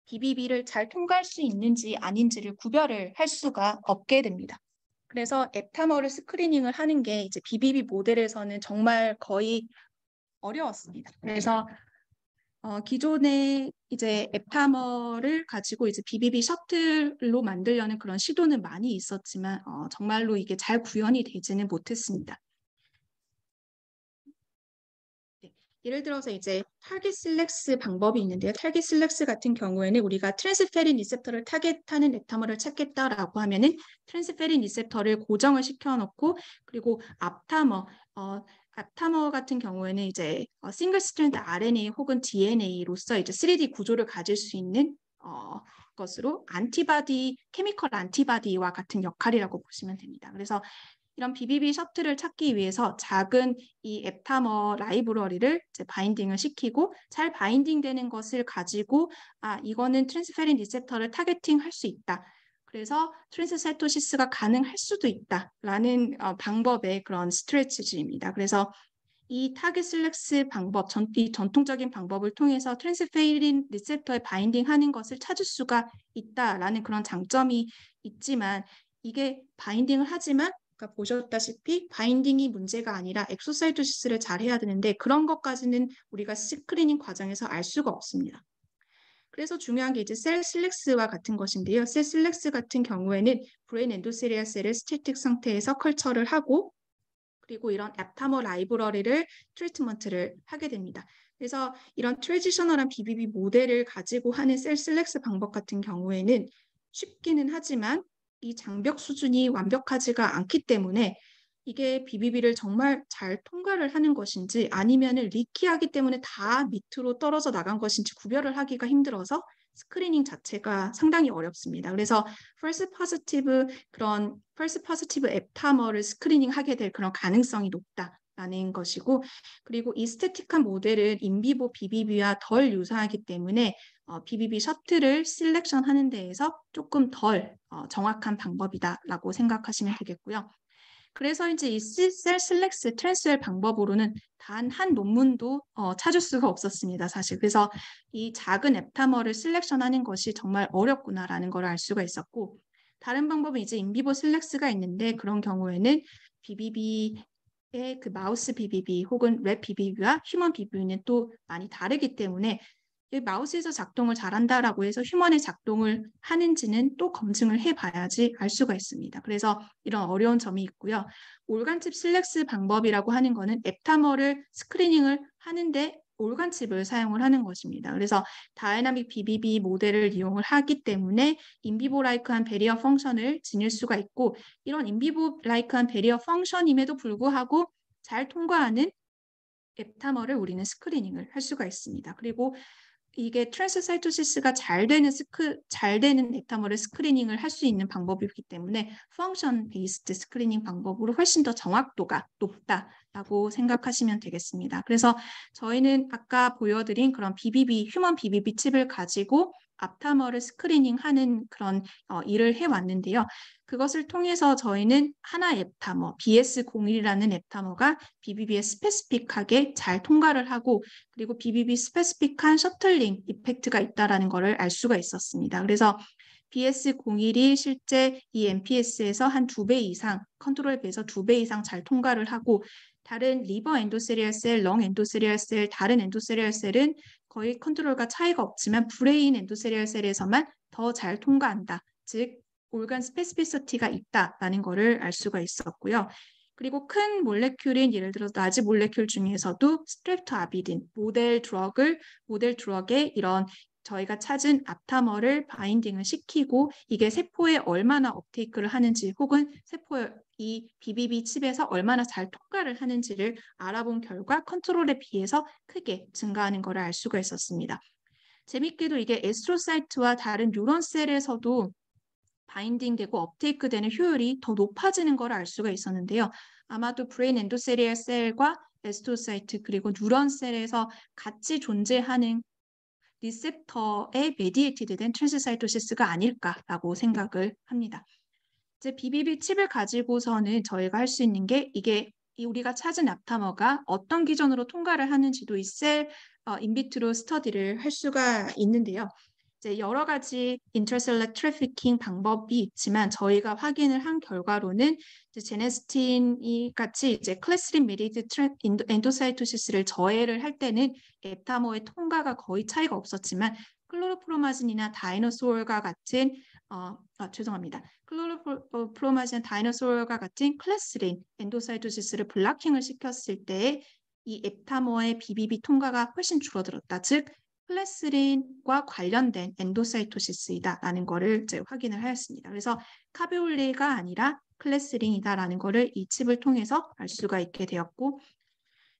BBB를 잘 통과할 수 있는지 아닌지를 구별을 할 수가 없게 됩니다. 그래서 앱타머를 스크리닝을 하는 게 이제 BBB 모델에서는 정말 거의 어려웠습니다. 그래서 기존에 이제 앱타머를 가지고 이제 BBB 셔틀로 만들려는 그런 시도는 많이 있었지만 정말로 이게 잘 구현이 되지는 못했습니다. 네, 예를 들어서 이제 타겟 실렉스 방법이 있는데요. 타겟 실렉스 같은 경우에는 우리가 트랜스페린 리셉터를 타겟하는 앱타머를 찾겠다라고 하면은 트랜스페린 리셉터를 고정을 시켜놓고 그리고 앞타머 같은 경우에는 이제 싱글 스트랜드 RNA 혹은 DNA로서 이제 3D 구조를 가질 수 있는 것으로 케미컬 안티바디와 같은 역할이라고 보시면 됩니다. 그래서 이런 BBB 셔틀을 찾기 위해서 작은 이 앱타머 라이브러리를 이제 바인딩을 시키고 잘 바인딩되는 것을 가지고 이거는 트랜스페린 리셉터를 타겟팅할 수 있다. 그래서 트랜스사이토시스가 가능할 수도 있다라는 방법의 그런 스트레치지입니다. 그래서 이 타겟 실렉스 방법, 이 전통적인 방법을 통해서 트랜스페린 리셉터에 바인딩하는 것을 찾을 수가 있다라는 그런 장점이 있지만 이게 바인딩을 하지만 아까 보셨다시피 바인딩이 문제가 아니라 엑소사이토시스를 잘 해야 되는데 그런 것까지는 우리가 스크리닝 과정에서 알 수가 없습니다. 그래서 중요한 게 이제 셀 실렉스와 같은 것인데요. 셀 실렉스 같은 경우에는 브레인 엔도셀리아 셀을 스태틱 상태에서 컬처를 하고 그리고 이런 앱타머 라이브러리를 트리트먼트를 하게 됩니다. 그래서 이런 트레디셔널한 BBB 모델을 가지고 하는 셀 실렉스 방법 같은 경우에는 쉽기는 하지만 이 장벽 수준이 완벽하지가 않기 때문에 이게 BBB를 정말 잘 통과를 하는 것인지 아니면 리키하기 때문에 다 밑으로 떨어져 나간 것인지 구별을 하기가 힘들어서 스크리닝 자체가 상당히 어렵습니다. 그래서 false positive 앱타머를 스크리닝하게 될 그런 가능성이 높다라는 것이고 그리고 이 스태틱한 모델은 인비보 BBB와 덜 유사하기 때문에 BBB 셔틀을 셀렉션하는 데에서 조금 덜 정확한 방법이다라고 생각하시면 되겠고요. 그래서 이제 이 셀 실렉스 트랜스웰 방법으로는 단 한 논문도 찾을 수가 없었습니다, 사실. 그래서 이 작은 앱타머를 셀렉션하는 것이 정말 어렵구나라는 걸 알 수가 있었고 다른 방법은 이제 인비보 실렉스가 있는데 그런 경우에는 BBB의 그 마우스 BBB 혹은 랩 BBB와 휴먼 BBB는 또 많이 다르기 때문에 마우스에서 작동을 잘한다라고 해서 휴먼의 작동을 하는지는 또 검증을 해봐야지 알 수가 있습니다. 그래서 이런 어려운 점이 있고요. 올간칩 실렉스 방법이라고 하는 거는 앱타머를 스크리닝을 하는데 올간칩을 사용을 하는 것입니다. 그래서 다이나믹 BBB 모델을 이용을 하기 때문에 인비보라이크한 베리어 펑션을 지닐 수가 있고 이런 인비보라이크한 베리어 펑션임에도 불구하고 잘 통과하는 앱타머를 우리는 스크리닝을 할 수가 있습니다. 그리고 이게 트랜스사이토시스가 잘 되는 앱타머를 스크리닝을 할 수 있는 방법이기 때문에 펑션 베이스드 스크리닝 방법으로 훨씬 더 정확도가 높다라고 생각하시면 되겠습니다. 그래서 저희는 아까 보여드린 그런 BBB, 휴먼 BBB 칩을 가지고 앱타머를 스크리닝하는 그런 일을 해왔는데요. 그것을 통해서 저희는 하나 앱타머, BS01이라는 앱타머가 BBB에 스페시픽하게 잘 통과를 하고 그리고 BBB 스페시픽한 셔틀링 이펙트가 있다는 것을 알 수가 있었습니다. 그래서 BS01이 실제 이 MPS에서 한 2배 이상, 컨트롤 배에서 2배 이상 잘 통과를 하고 다른 리버 엔도세리얼 셀, 렁 엔도세리얼 셀, 다른 엔도세리얼 셀은 거의 컨트롤과 차이가 없지만 브레인 엔도세리얼 셀에서만 더 잘 통과한다. 즉 올간 스페시피시티가 있다라는 것을 알 수가 있었고요. 그리고 큰 몰레큘인 예를 들어서 나지 몰레큘 중에서도 스트랩토아비딘, 모델 드럭의 이런 저희가 찾은 앞타머를 바인딩을 시키고 이게 세포에 얼마나 업테이크를 하는지 혹은 세포의 이 BBB 칩에서 얼마나 잘 통과를 하는지를 알아본 결과 컨트롤에 비해서 크게 증가하는 것을 알 수가 있었습니다. 재밌게도 이게 에스트로사이트와 다른 뉴런셀에서도 바인딩되고 업테이크되는 효율이 더 높아지는 걸 알 수가 있었는데요. 아마도 브레인 엔도세리얼 셀과 에스트로사이트 그리고 뉴런셀에서 같이 존재하는 리셉터에 메디에이티드된 트랜스사이토시스가 아닐까라고 생각을 합니다. 이제 BBB 칩을 가지고서는 저희가 할 수 있는 게 이게 우리가 찾은 앱타머가 어떤 기전으로 통과를 하는지도 이 셀 인비트로 스터디를 할 수가 있는데요. 이제 여러 가지 인터셀러 트래피킹 방법이 있지만 저희가 확인을 한 결과로는 이제 제네스틴이 같이 이제 클래스린 메디드 엔도사이토시스를 저해를 할 때는 앱타머의 통과가 거의 차이가 없었지만 클로로프로마진이나 다이노솔과 같은 죄송합니다. 클로로프로마진 다이노솔과 같은 클래스린 엔도사이토시스를 블락킹을 시켰을 때 이 앱타머의 BBB 통과가 훨씬 줄어들었다. 즉 클래스린과 관련된 엔도사이토시스이다라는 것을 이제 확인을 하였습니다. 그래서 카베올레가 아니라 클래스린이다라는 것을 이 칩을 통해서 알 수가 있게 되었고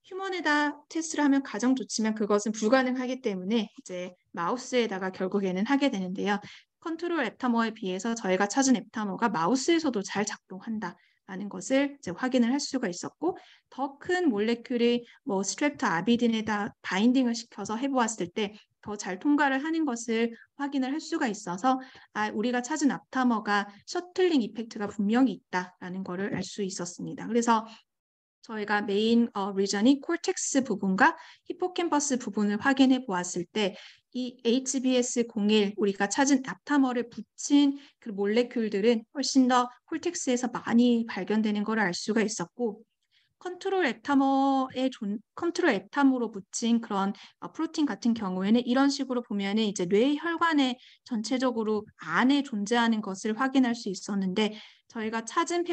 휴먼에다 테스트를 하면 가장 좋지만 그것은 불가능하기 때문에 이제 마우스에다가 결국에는 하게 되는데요. 컨트롤 앱타머에 비해서 저희가 찾은 앱타머가 마우스에서도 잘 작동한다라는 것을 이제 확인을 할 수가 있었고 더 큰 몰레큘이 뭐 스트랩토 아비딘에다 바인딩을 시켜서 해보았을 때 더 잘 통과를 하는 것을 확인을 할 수가 있어서 우리가 찾은 앱타머가 셔틀링 이펙트가 분명히 있다라는 것을 알 수 있었습니다. 그래서 저희가 메인 리전이 콜텍스 부분과 히포캠퍼스 부분을 확인해 보았을 때 이 HBS01 우리가 찾은 앱타머를 붙인 그 몰레큘들은 훨씬 더 콜텍스에서 많이 발견되는 걸 알 수가 있었고 컨트롤 앱타머로 붙인 그런 프로틴 같은 경우에는 이런 식으로 보면은 이제 뇌 혈관에 전체적으로 안에 존재하는 것을 확인할 수 있었는데 저희가 찾은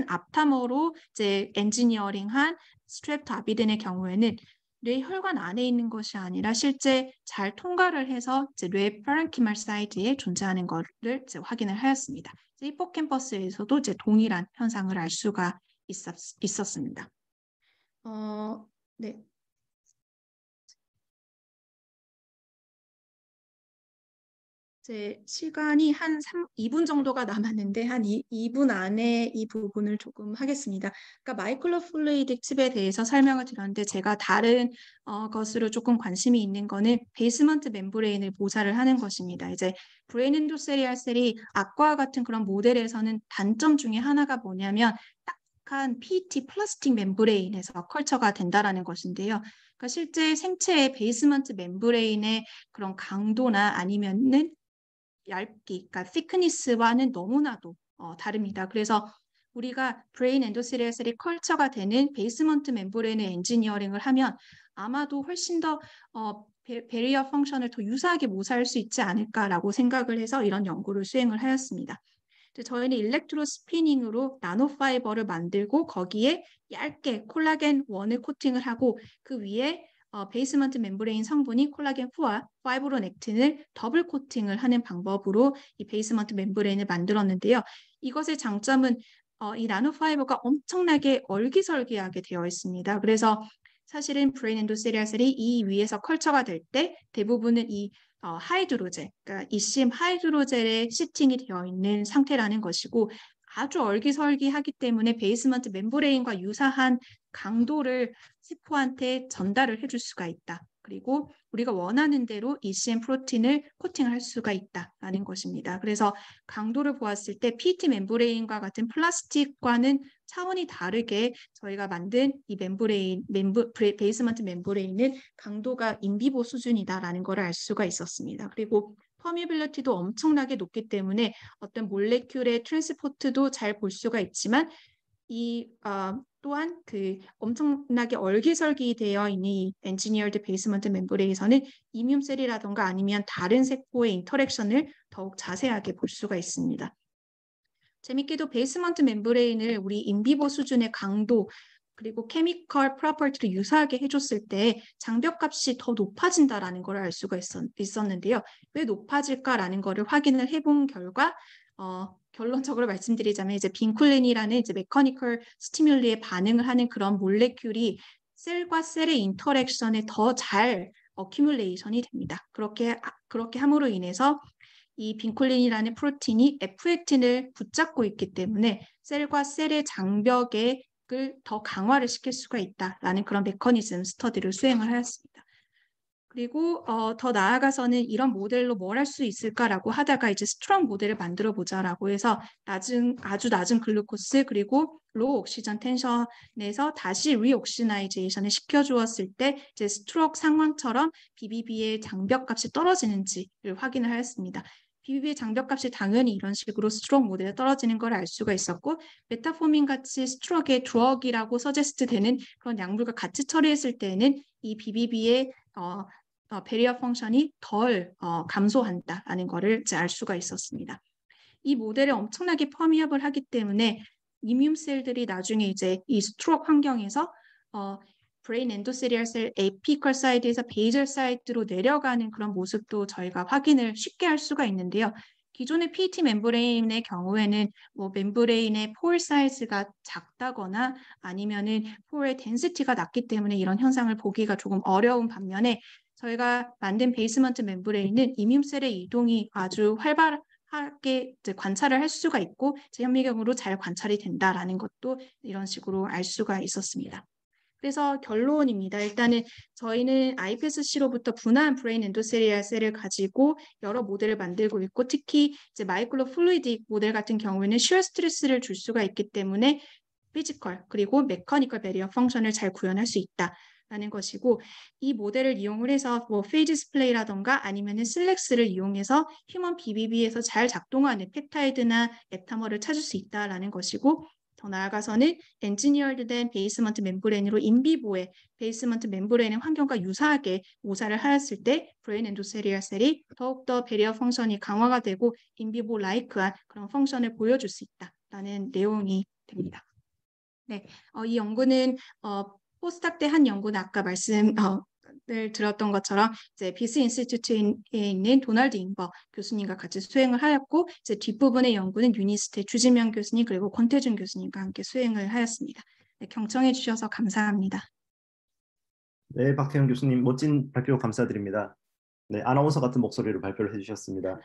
앱타머로 이제 엔지니어링한 스트랩토 아비딘의 경우에는 뇌 혈관 안에 있는 것이 아니라 실제 잘 통과를 해서 이제 뇌 파렌키말 사이드에 존재하는 것을 이제 확인을 하였습니다. 히포캠퍼스에서도 이제 동일한 현상을 알 수가 있었습니다. 네. 이제 시간이 한 2분 정도가 남았는데 한 2분 안에 이 부분을 조금 하겠습니다. 그러니까 마이크로 플루이딕 칩에 대해서 설명을 드렸는데 제가 다른 것으로 조금 관심이 있는 거는 베이스먼트 멤브레인을 모사를 하는 것입니다. 이제 브레인 엔도세리얼 셀이 아까와 같은 그런 모델에서는 단점 중에 하나가 뭐냐면 딱한 PET 플라스틱 멤브레인에서 컬처가 된다라는 것인데요. 그러니까 실제 생체의 베이스먼트 멤브레인의 그런 강도나 아니면은 얇기, 그러니까 thickness와는 너무나도 다릅니다. 그래서 우리가 브레인 엔도세리얼 셀이 컬처가 되는 베이스먼트 멤브레인의 엔지니어링을 하면 아마도 훨씬 더 베리어 펑션을 더 유사하게 모사할 수 있지 않을까라고 생각을 해서 이런 연구를 수행을 하였습니다. 저희는 일렉트로 스피닝으로 나노파이버를 만들고 거기에 얇게 콜라겐 1을 코팅을 하고 그 위에 베이스먼트 멤브레인 성분인 콜라겐 4와 파이브로넥틴을 더블 코팅을 하는 방법으로 이 베이스먼트 멤브레인을 만들었는데요. 이것의 장점은 이 나노파이버가 엄청나게 얼기설기하게 되어 있습니다. 그래서 사실은 브레인 엔도세리얼 셀이 이 위에서 컬처가 될 때 대부분은 이 하이드로젤, 그러니까 ECM 하이드로젤에 시팅이 되어 있는 상태라는 것이고 아주 얼기설기하기 때문에 베이스먼트 멤브레인과 유사한 강도를 세포한테 전달을 해줄 수가 있다. 그리고 우리가 원하는 대로 ECM 프로틴을 코팅을 할 수가 있다라는 것입니다. 그래서 강도를 보았을 때 PET 멤브레인과 같은 플라스틱과는 차원이 다르게 저희가 만든 이 베이스먼트 멤브레인은 강도가 인비보 수준이다라는 걸 알 수가 있었습니다. 그리고 퍼미빌리티도 엄청나게 높기 때문에 어떤 몰레큘의 트랜스포트도 잘 볼 수가 있지만 또한 그 엄청나게 얼기설기되어 있는 이 엔지니어드 베이스먼트 멤브레인에서는 이뮨셀이라던가 아니면 다른 세포의 인터랙션을 더욱 자세하게 볼 수가 있습니다. 재밌게도 베이스먼트 멤브레인을 우리 인비보 수준의 강도 그리고 케미컬 프로퍼티를 유사하게 해줬을 때 장벽값이 더 높아진다라는 걸 알 수가 있었는데요. 왜 높아질까라는 거를 확인을 해본 결과 결론적으로 말씀드리자면 이제 빈쿨린이라는 이제 메커니컬 스티뮬리에 반응을 하는 그런 몰레큘이 셀과 셀의 인터랙션에 더 잘 어큐뮬레이션이 됩니다. 그렇게 함으로 인해서 이 빈쿨린이라는 프로틴이 F 액틴을 붙잡고 있기 때문에 셀과 셀의 장벽을 더 강화를 시킬 수가 있다라는 그런 메커니즘 스터디를 수행을 하였습니다. 그리고 더 나아가서는 이런 모델로 뭘 할 수 있을까라고 하다가 이제 스트롱 모델을 만들어 보자라고 해서 아주 낮은 글루코스 그리고 로우 옥시전 텐션에서 다시 리옥시나이제이션을 시켜주었을 때 이제 스트록 상황처럼 BBB의 장벽값이 떨어지는지를 확인을 하였습니다. BBB의 장벽값이 당연히 이런 식으로 스트록 모델에 떨어지는 걸 알 수가 있었고 메타포민 같이 스트록의 드럭이라고 서제스트 되는 그런 약물과 같이 처리했을 때에는 이 BBB의 베리어 펑션이 덜 감소한다라는 것을 이제 알 수가 있었습니다. 이 모델을 엄청나게 펌이업을 하기 때문에 이뮨 셀들이 나중에 이제 이 스트록 환경에서 브레인 엔도세리얼 셀 에피컬 사이드에서 베이절 사이드로 내려가는 그런 모습도 저희가 확인을 쉽게 할 수가 있는데요. 기존의 PET 멤브레인의 경우에는 뭐 멤브레인의 폴 사이즈가 작다거나 아니면은 폴의 덴시티가 낮기 때문에 이런 현상을 보기가 조금 어려운 반면에 저희가 만든 베이스먼트 멤브레인은 이뮨셀의 이동이 아주 활발하게 이제 관찰을 할 수가 있고 현미경으로 잘 관찰이 된다라는 것도 이런 식으로 알 수가 있었습니다. 그래서 결론입니다. 일단은 저희는 iPSC로부터 분화한 브레인 엔도세리얼 셀을 가지고 여러 모델을 만들고 있고 특히 이제 마이클로 플루이딕 모델 같은 경우에는 쉬어 스트레스를 줄 수가 있기 때문에 피지컬 그리고 메커니컬 베리어 펑션을 잘 구현할 수 있다라는 것이고 이 모델을 이용을 해서 뭐 페이지 디스플레이라던가 아니면은 슬랙스를 이용해서 휴먼 BBB에서 잘 작동하는 펩타이드나 앱타머를 찾을 수 있다라는 것이고 더 나아가서는 엔지니어드된 베이스먼트 멤브레인으로 인비보의 베이스먼트 멤브레인의 환경과 유사하게 모사를 하였을 때 브레인 엔도세리얼 셀이 더욱더 베리어 펑션이 강화가 되고 인비보 라이크한 그런 펑션을 보여줄 수 있다라는 내용이 됩니다. 네, 이 연구는 포스닥 때 한 연구는 아까 말씀을 들었던 것처럼 이제 비스 인스티튜트에 있는 도널드 잉버 교수님과 같이 수행을 하였고 이제 뒷부분의 연구는 유니스트의 주지명 교수님 그리고 권태준 교수님과 함께 수행을 하였습니다. 네, 경청해 주셔서 감사합니다. 네, 박태영 교수님 멋진 발표 감사드립니다. 네, 아나운서 같은 목소리로 발표를 해주셨습니다.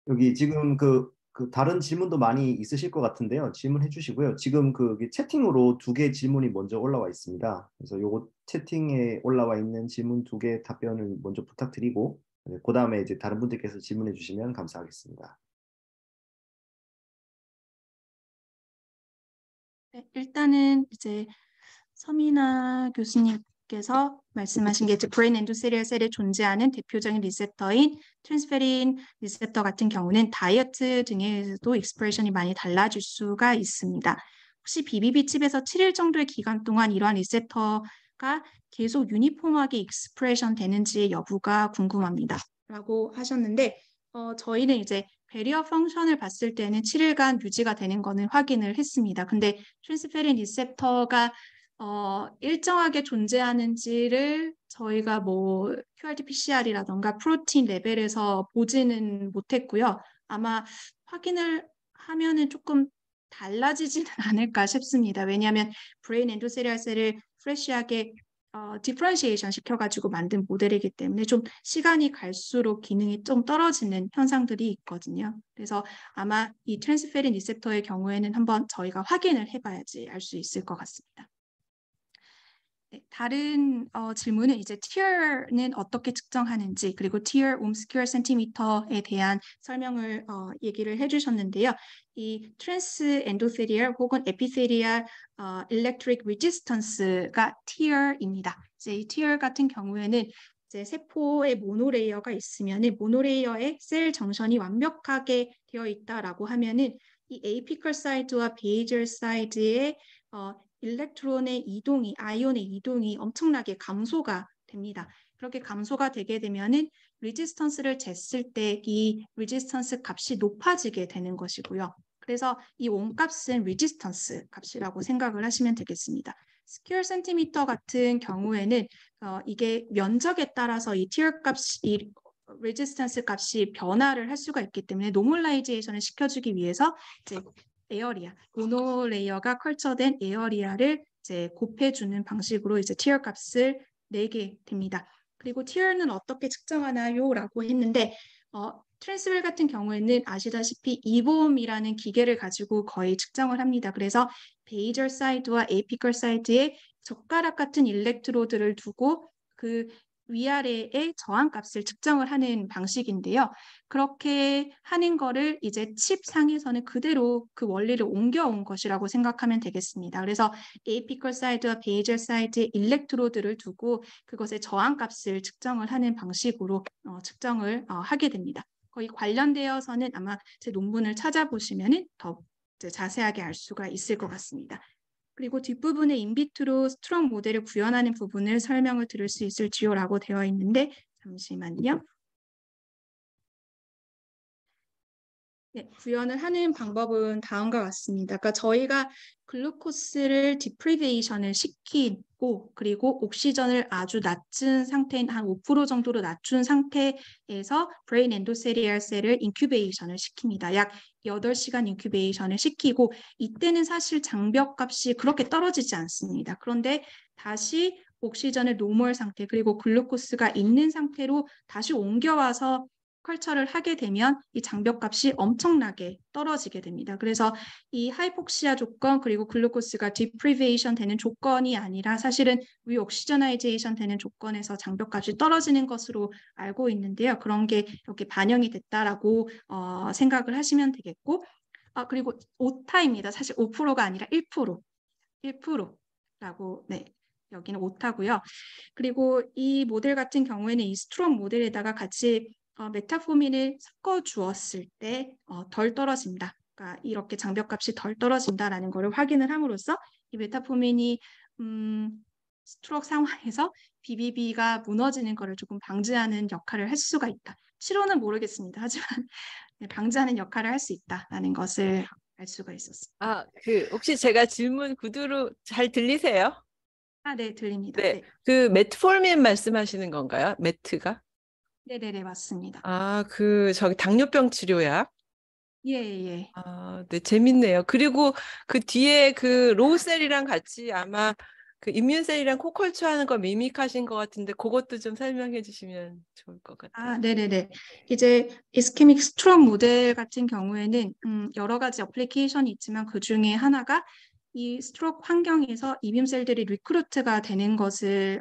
여기 지금 그 다른 질문도 많이 있으실 것 같은데요. 질문해 주시고요. 지금 채팅으로 2개 질문이 먼저 올라와 있습니다. 그래서 요거 채팅에 올라와 있는 질문 2개 답변을 먼저 부탁드리고 그 다음에 이제 다른 분들께서 질문해 주시면 감사하겠습니다. 네, 일단은 이제 서민아 교수님께서 말씀하신 게 이제 브레인 엔도세리얼 셀에 존재하는 대표적인 리셉터인 트랜스페린 리셉터 같은 경우는 다이어트 등에서도 익스프레션이 많이 달라질 수가 있습니다. 혹시 BBB 칩에서 7일 정도의 기간 동안 이러한 리셉터가 계속 유니폼하게 익스프레션 되는지의 여부가 궁금합니다. 라고 하셨는데 저희는 이제 베리어 펑션을 봤을 때는 7일간 유지가 되는 거는 확인을 했습니다. 근데 트랜스페린 리셉터가 일정하게 존재하는지를 저희가 뭐 QRT-PCR이라던가 프로틴 레벨에서 보지는 못했고요. 아마 확인을 하면은 조금 달라지지는 않을까 싶습니다. 왜냐하면 브레인 엔도세리얼 셀을 프레시하게 디퍼런시에이션 시켜가지고 만든 모델이기 때문에 좀 시간이 갈수록 기능이 좀 떨어지는 현상들이 있거든요. 그래서 아마 이 트랜스페린 리셉터의 경우에는 한번 저희가 확인을 해봐야지 알 수 있을 것 같습니다. 네, 다른 질문은 이제 TEER는 어떻게 측정하는지 그리고 TEER 옴스퀘어 센티미터에 대한 설명을 얘기를 해주셨는데요. 이 트랜스 엔도세리얼 혹은 에피세리얼 일렉트릭 레지스턴스가 TEER입니다. 이제 이 TEER 같은 경우에는 이제 세포의 모노레이어가 있으면은 모노레이어의 셀 정션이 완벽하게 되어 있다라고 하면은 이 에이피컬 사이드와 베이절 사이드의 일렉트론의 이동이, 아이온의 이동이 엄청나게 감소가 됩니다. 그렇게 감소가 되게 되면은 레지스턴스를 쟀을 때 이 레지스턴스 값이 높아지게 되는 것이고요. 그래서 이 온값은 레지스턴스 값이라고 생각을 하시면 되겠습니다. 스퀘어 센티미터 같은 경우에는 이게 면적에 따라서 이 티어 값이 이 레지스턴스 값이 변화를 할 수가 있기 때문에 노멀라이제이션을 시켜주기 위해서 이제 에어리아, 모노레이어가 컬처된 에어리아를 이제 곱해주는 방식으로 이제 티어 값을 내게 됩니다. 그리고 티어는 어떻게 측정하나요? 라고 했는데 트랜스웰 같은 경우에는 아시다시피 이봄이라는 기계를 가지고 거의 측정을 합니다. 그래서 베이절 사이드와 에이피컬 사이드에 젓가락 같은 일렉트로드를 두고 그 위아래의 저항값을 측정을 하는 방식인데요. 그렇게 하는 거를 이제 칩 상에서는 그대로 그 원리를 옮겨온 것이라고 생각하면 되겠습니다. 그래서 에이피컬 사이드와 베이젤 사이드의 일렉트로드를 두고 그것의 저항값을 측정을 하는 방식으로 측정을 하게 됩니다. 거의 관련되어서는 아마 제 논문을 찾아보시면 더 이제 자세하게 알 수가 있을 것 같습니다. 그리고 뒷부분에 인비트로 스트롱 모델을 구현하는 부분을 설명을 들을 수 있을지요라고 되어 있는데 잠시만요. 네, 구현을 하는 방법은 다음과 같습니다. 그러니까 저희가 글루코스를 디프리베이션을 시키고 그리고 옥시전을 아주 낮은 상태인 한 5% 정도로 낮춘 상태에서 브레인 엔도세리얼 셀을 인큐베이션을 시킵니다. 약 8시간 인큐베이션을 시키고 이때는 사실 장벽값이 그렇게 떨어지지 않습니다. 그런데 다시 옥시전의 노멀 상태 그리고 글루코스가 있는 상태로 다시 옮겨와서 컬처를 하게 되면 이 장벽값이 엄청나게 떨어지게 됩니다. 그래서 이 하이폭시아 조건 그리고 글루코스가 디프리베이션 되는 조건이 아니라 사실은 위옥시저나이제이션 되는 조건에서 장벽값이 떨어지는 것으로 알고 있는데요. 그런 게 이렇게 반영이 됐다라고 생각을 하시면 되겠고 그리고 오타입니다. 사실 5%가 아니라 1%라고 네. 여기는 오타고요. 그리고 이 모델 같은 경우에는 이 스트롱 모델에다가 같이 메타포민을 섞어 주었을 때 덜 떨어진다. 그러니까 이렇게 장벽값이 덜 떨어진다라는 것을 확인을 함으로써 이 메타포민이 스트로크 상황에서 BBB가 무너지는 것을 조금 방지하는 역할을 할 수가 있다. 치료는 모르겠습니다. 하지만 방지하는 역할을 할 수 있다라는 것을 알 수가 있었습니다. 혹시 제가 질문 구두로 잘 들리세요? 네, 들립니다. 네. 네. 그 메트폴민 말씀하시는 건가요? 메트가? 네네네, 맞습니다. 저기 당뇨병 치료약? 예. 네, 재밌네요. 그리고 그 뒤에 그 로우셀이랑 같이 아마 그 임뮨셀이랑 코컬처 하는 거 미믹하신 것 같은데 그것도 좀 설명해 주시면 좋을 것 같아요. 네네네. 이제 이스케믹 스트롱 모델 같은 경우에는 여러 가지 어플리케이션이 있지만 그 중에 하나가 이 스트로크 환경에서 이뮨셀들이 리크루트가 되는 것을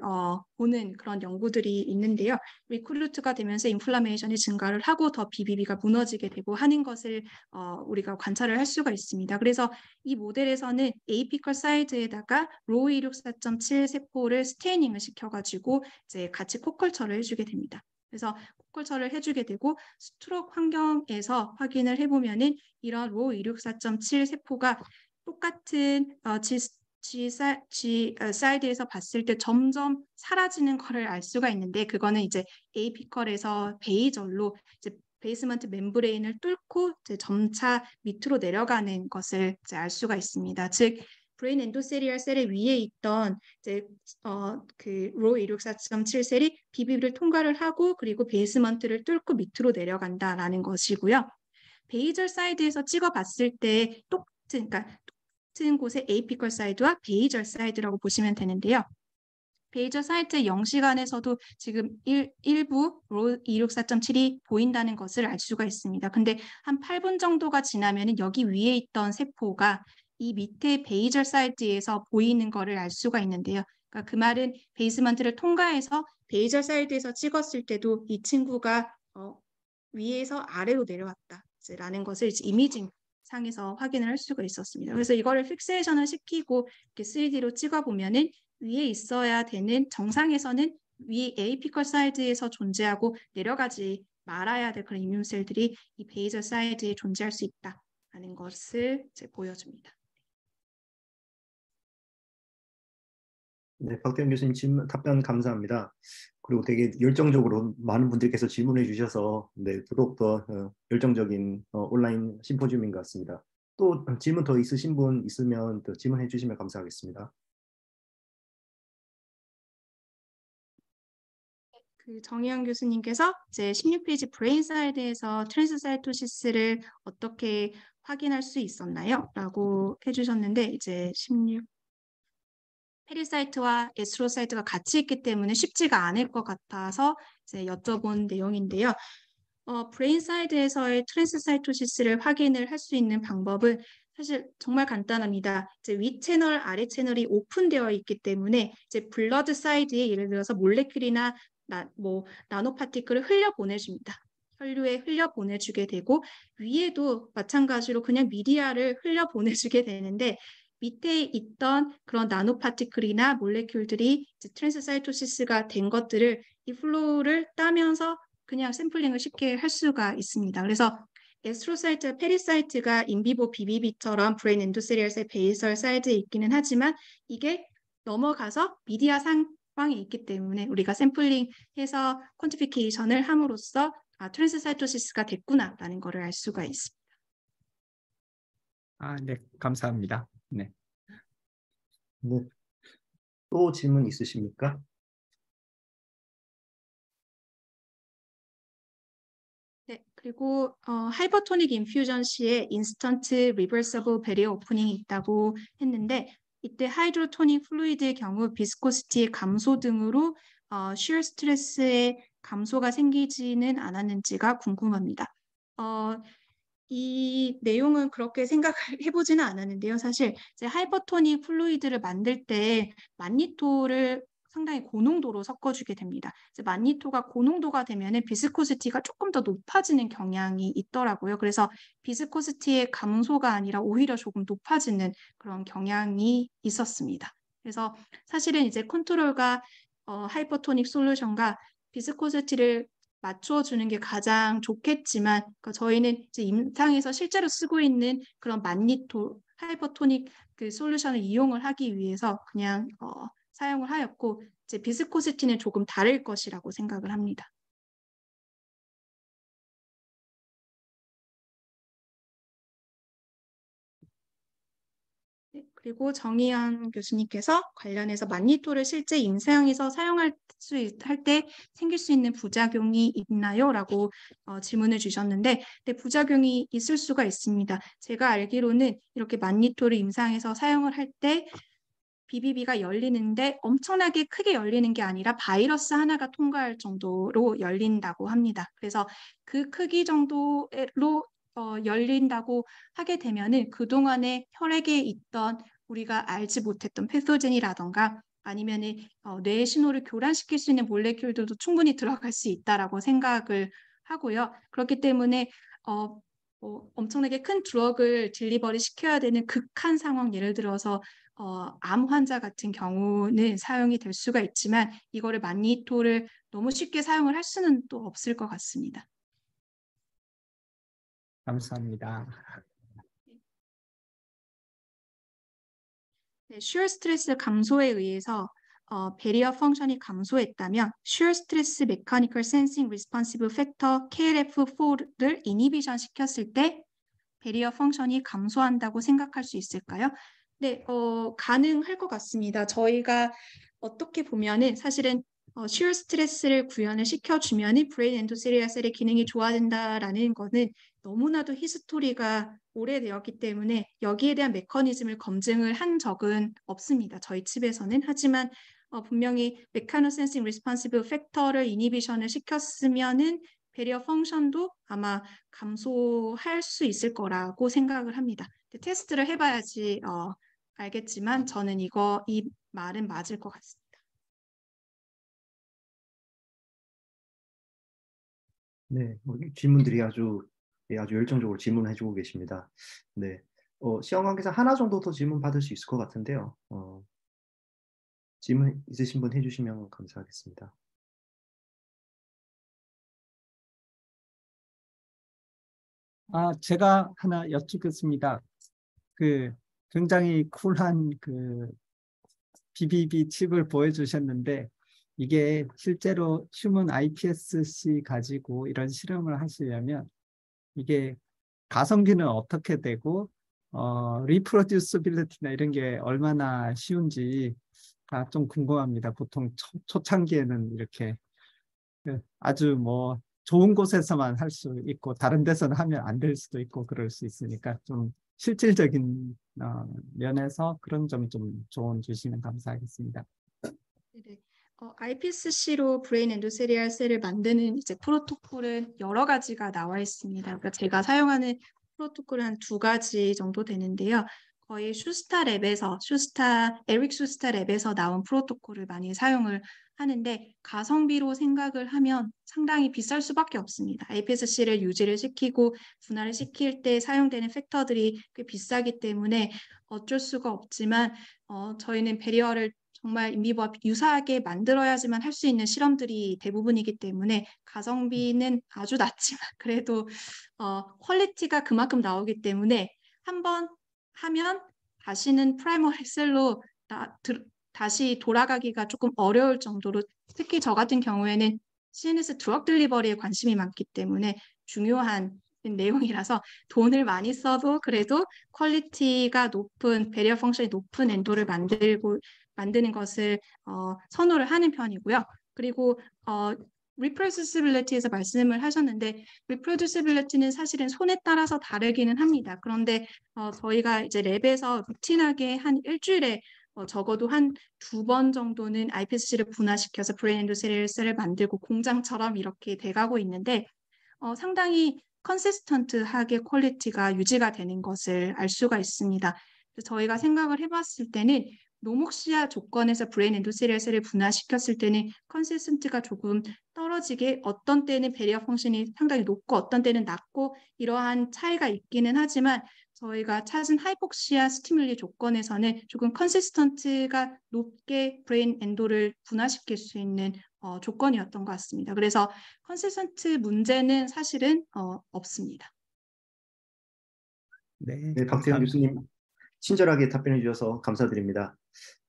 보는 그런 연구들이 있는데요. 리크루트가 되면서 인플라메이션이 증가를 하고 더 BBB가 무너지게 되고 하는 것을 우리가 관찰을 할 수가 있습니다. 그래서 이 모델에서는 에이피컬 사이드에다가 로우 264.7 세포를 스테이닝을 시켜가지고 이제 같이 코컬처를 해주게 됩니다. 그래서 코컬처를 해주게 되고 스트로크 환경에서 확인을 해보면은 이런 로우 264.7 세포가 똑같은 사이드에서 봤을 때 점점 사라지는 것을 알 수가 있는데 그거는 이제 에이피컬에서 베이절로 이제 베이스먼트 멤브레인을 뚫고 이제 점차 밑으로 내려가는 것을 이제 알 수가 있습니다. 즉 브레인 엔도세리얼 셀의 위에 있던 이제 그 로 264.7 셀이 BBB를 통과를 하고 그리고 베이스먼트를 뚫고 밑으로 내려간다라는 것이고요. 베이절 사이드에서 찍어봤을 때 그러니까 똑같은 곳의 에이피컬 사이드와 베이절 사이드라고 보시면 되는데요. 베이절 사이트의 0시간에서도 지금 일부 로 264.7이 보인다는 것을 알 수가 있습니다. 근데 한 8분 정도가 지나면 여기 위에 있던 세포가 이 밑에 베이절 사이드에서 보이는 것을 알 수가 있는데요. 그러니까 그 말은 베이스먼트를 통과해서 베이절 사이드에서 찍었을 때도 이 친구가 위에서 아래로 내려왔다라는 것을 이미징 상에서 확인을 할 수가 있었습니다. 그래서 이거를 픽세이션을 시키고 이렇게 3D로 찍어보면은 위에 있어야 되는 정상에서는 위 에이피컬 사이드에서 존재하고 내려가지 말아야 될 그런 이뮨셀들이 이 베이절 사이드에 존재할 수 있다는 것을 이제 보여줍니다. 네, 박대현 교수님 답변 감사합니다. 그리고 되게 열정적으로 많은 분들께서 질문해 주셔서 더욱더 열정적인 온라인 심포지움인 것 같습니다. 또 질문 더 있으신 분 있으면 또 질문해 주시면 감사하겠습니다. 그 정희영 교수님께서 이제 16페이지 브레인 사이드에서 트랜스사이토시스를 어떻게 확인할 수 있었나요? 라고 해주셨는데 이제 16 페리사이트와 에스트로사이트가 같이 있기 때문에 쉽지가 않을 것 같아서 이제 여쭤본 내용인데요. 브레인 사이드에서의 트랜스사이토시스를 확인을 할 수 있는 방법은 사실 정말 간단합니다. 이제 위 채널, 아래 채널이 오픈되어 있기 때문에 이제 블러드 사이드에 예를 들어서 몰레큘이나 나노 파티클을 흘려 보내줍니다. 혈류에 흘려 보내주게 되고 위에도 마찬가지로 그냥 미디아를 흘려 보내주게 되는데 밑에 있던 그런 나노 파티클이나 몰레큘들이 트랜스사이토시스가 된 것들을 이 플로우를 따면서 그냥 샘플링을 쉽게 할 수가 있습니다. 그래서 에스트로사이트, 페리사이트가 인비보 BBB처럼 브레인 엔도세리얼셀 베이설 사이드에 있기는 하지만 이게 넘어가서 미디아 상황에 있기 때문에 우리가 샘플링해서 퀀티피케이션을 함으로써 트랜스사이토시스가 됐구나라는 것을 알 수가 있습니다. 네, 감사합니다. 네. 네. 또 질문 있으십니까? 네, 그리고 하이퍼토닉 인퓨전 시에 인스턴트 리버서블 배리어 오프닝이 있다고 했는데 이때 하이드로토닉 플루이드의 경우 비스코시티의 감소 등으로 쉬어 스트레스의 감소가 생기지는 않았는지가 궁금합니다. 이 내용은 그렇게 생각을 해보지는 않았는데요. 사실 이제 하이퍼토닉 플루이드를 만들 때 만니토를 상당히 고농도로 섞어주게 됩니다. 이제 만니토가 고농도가 되면은 비스코시티가 조금 더 높아지는 경향이 있더라고요. 그래서 비스코시티의 감소가 아니라 오히려 조금 높아지는 그런 경향이 있었습니다. 그래서 사실은 이제 컨트롤과 하이퍼토닉 솔루션과 비스코시티를 맞춰주는 게 가장 좋겠지만 저희는 이제 임상에서 실제로 쓰고 있는 그런 만니토 하이퍼토닉 그 솔루션을 이용을 하기 위해서 그냥 사용을 하였고 이제 비스코시티는 조금 다를 것이라고 생각을 합니다. 네, 그리고 정의연 교수님께서 관련해서 만니토를 실제 임상에서 사용할 때 생길 수 있는 부작용이 있나요? 라고 질문을 주셨는데 네, 부작용이 있을 수가 있습니다. 제가 알기로는 이렇게 만니토를 임상에서 사용을 할 때 BBB가 열리는데 엄청나게 크게 열리는 게 아니라 바이러스 하나가 통과할 정도로 열린다고 합니다. 그래서 그 크기 정도로 열린다고 하게 되면은 그동안에 혈액에 있던 우리가 알지 못했던 패소젠이라던가 아니면은 뇌의 신호를 교란시킬 수 있는 몰레큘들도 충분히 들어갈 수 있다라고 생각을 하고요. 그렇기 때문에 엄청나게 큰 드럭을 딜리버리 시켜야 되는 극한 상황, 예를 들어서 암 환자 같은 경우는 사용이 될 수가 있지만 이거를 만니토를 너무 쉽게 사용을 할 수는 또 없을 것 같습니다. 감사합니다. 네, 쉬어 스트레스 감소에 의해서 베리어 펑션이 감소했다면 쉬어 스트레스 메커니컬 센싱 리스폰시브 팩터 KLF4를 이니비션 시켰을 때 베리어 펑션이 감소한다고 생각할 수 있을까요? 네, 가능할 것 같습니다. 저희가 어떻게 보면은 사실은 쉬어 스트레스를 구현을 시켜주면은 브레인 엔도세리얼 셀의 기능이 좋아진다라는 거는 너무나도 히스토리가 오래되었기 때문에 여기에 대한 메커니즘을 검증을 한 적은 없습니다. 저희 칩에서는. 하지만 분명히 메카노 센싱 리스폰시브 팩터를 이니비션을 시켰으면은 베리어 펑션도 아마 감소할 수 있을 거라고 생각을 합니다. 테스트를 해봐야지 알겠지만 저는 이 말은 맞을 것 같습니다. 네, 질문들이 아주 열정적으로 질문해주고 계십니다. 네, 시험 관계자 하나 정도 더 질문 받을 수 있을 것 같은데요. 질문 있으신 분 해주시면 감사하겠습니다. 제가 하나 여쭙겠습니다. 굉장히 쿨한 BBB 칩을 보여주셨는데 이게 실제로 휴먼 iPSC 가지고 이런 실험을 하시려면 이게 가성비는 어떻게 되고 리프로듀스빌리티나 이런 게 얼마나 쉬운지가 좀 궁금합니다. 보통 초창기에는 이렇게 아주 좋은 곳에서만 할 수 있고 다른 데서는 하면 안 될 수도 있고 그럴 수 있으니까 좀 실질적인 면에서 그런 점 좀 조언 주시면 감사하겠습니다. 네. iPSC로 브레인 엔도세리얼 셀을 만드는 이제 프로토콜은 여러 가지가 나와 있습니다. 그러니까 제가 사용하는 프로토콜은 한 2가지 정도 되는데요. 거의 에릭 슈스타 랩에서 나온 프로토콜을 많이 사용을 하는데 가성비로 생각을 하면 상당히 비쌀 수밖에 없습니다. IPSC를 유지를 시키고 분할을 시킬 때 사용되는 팩터들이 꽤 비싸기 때문에 어쩔 수가 없지만 저희는 배리어를 정말 인비버와 유사하게 만들어야지만 할 수 있는 실험들이 대부분이기 때문에 가성비는 아주 낮지만 그래도 퀄리티가 그만큼 나오기 때문에 한번 하면 다시는 프라이머 헬셀로 다시 돌아가기가 조금 어려울 정도로 특히 저 같은 경우에는 CNS 드럭 딜리버리에 관심이 많기 때문에 중요한 내용이라서 돈을 많이 써도 그래도 퀄리티가 높은 배리어 펑션이 높은 엔도를 만드는 것을 선호를 하는 편이고요. 그리고 reproducibility에서 말씀을 하셨는데 reproducibility는 사실은 손에 따라서 다르기는 합니다. 그런데 저희가 이제 랩에서 루틴하게 한 일주일에 적어도 한 2번 정도는 iPSC를 분화시켜서 브레인 엔도셀을 만들고 공장처럼 이렇게 돼가고 있는데 상당히 컨시스턴트하게 퀄리티가 유지가 되는 것을 알 수가 있습니다. 그래서 저희가 생각을 해봤을 때는 노목시아 조건에서 브레인 엔도셀을 분화시켰을 때는 컨시스턴트가 조금 떨어지게 어떤 때는 배리어 펑션이 상당히 높고 어떤 때는 낮고 이러한 차이가 있기는 하지만 저희가 찾은 하이폭시아 스티뮬리 조건에서는 조금 컨시스턴트가 높게 브레인 엔도를 분화시킬 수 있는 조건이었던 것 같습니다. 그래서 컨시스턴트 문제는 사실은 없습니다. 네, 네, 박태현 교수님 친절하게 답변해 주셔서 감사드립니다.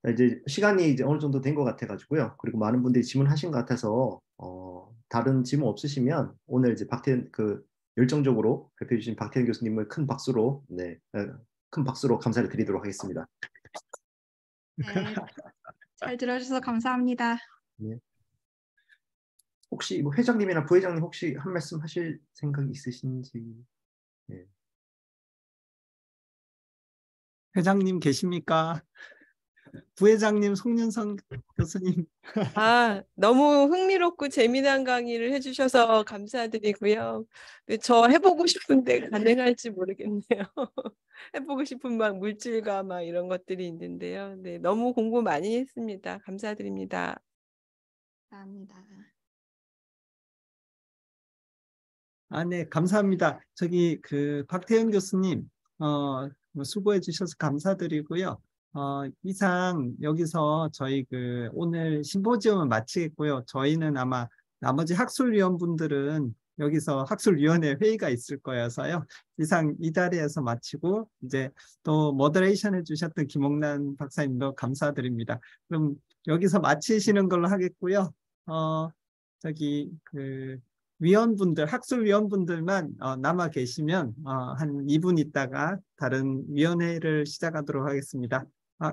이제 시간이 이제 어느 정도 된 것 같아가지고요. 그리고 많은 분들이 질문하신 것 같아서 다른 질문 없으시면 오늘 이제 박태현 열정적으로 발표해 주신 박태현 교수님을 큰 박수로 감사를 드리도록 하겠습니다. 네, 잘 들어주셔서 감사합니다. 네. 혹시 뭐 회장님이나 부회장님 혹시 한 말씀 하실 생각이 있으신지? 네. 회장님 계십니까? 부회장님 송윤성 교수님. 너무 흥미롭고 재미난 강의를 해주셔서 감사드리고요. 저 해보고 싶은데 가능할지 모르겠네요. 해보고 싶은 막 물질과 막 이런 것들이 있는데요. 네, 너무 공부 많이 했습니다. 감사드립니다. 감사합니다. 네, 감사합니다. 저기 박태현 교수님 수고해 주셔서 감사드리고요. 이상 여기서 저희 오늘 심포지엄을 마치겠고요. 저희는 아마 나머지 학술위원분들은 여기서 학술위원회 회의가 있을 거여서요. 이상 이 자리에서 마치고 이제 또 모더레이션 해주셨던 김홍란 박사님도 감사드립니다. 그럼 여기서 마치시는 걸로 하겠고요. 저기 학술위원분들만 남아 계시면 한 2분 있다가 다른 위원회를 시작하도록 하겠습니다.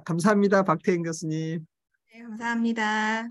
감사합니다. 박태현 교수님. 네, 감사합니다.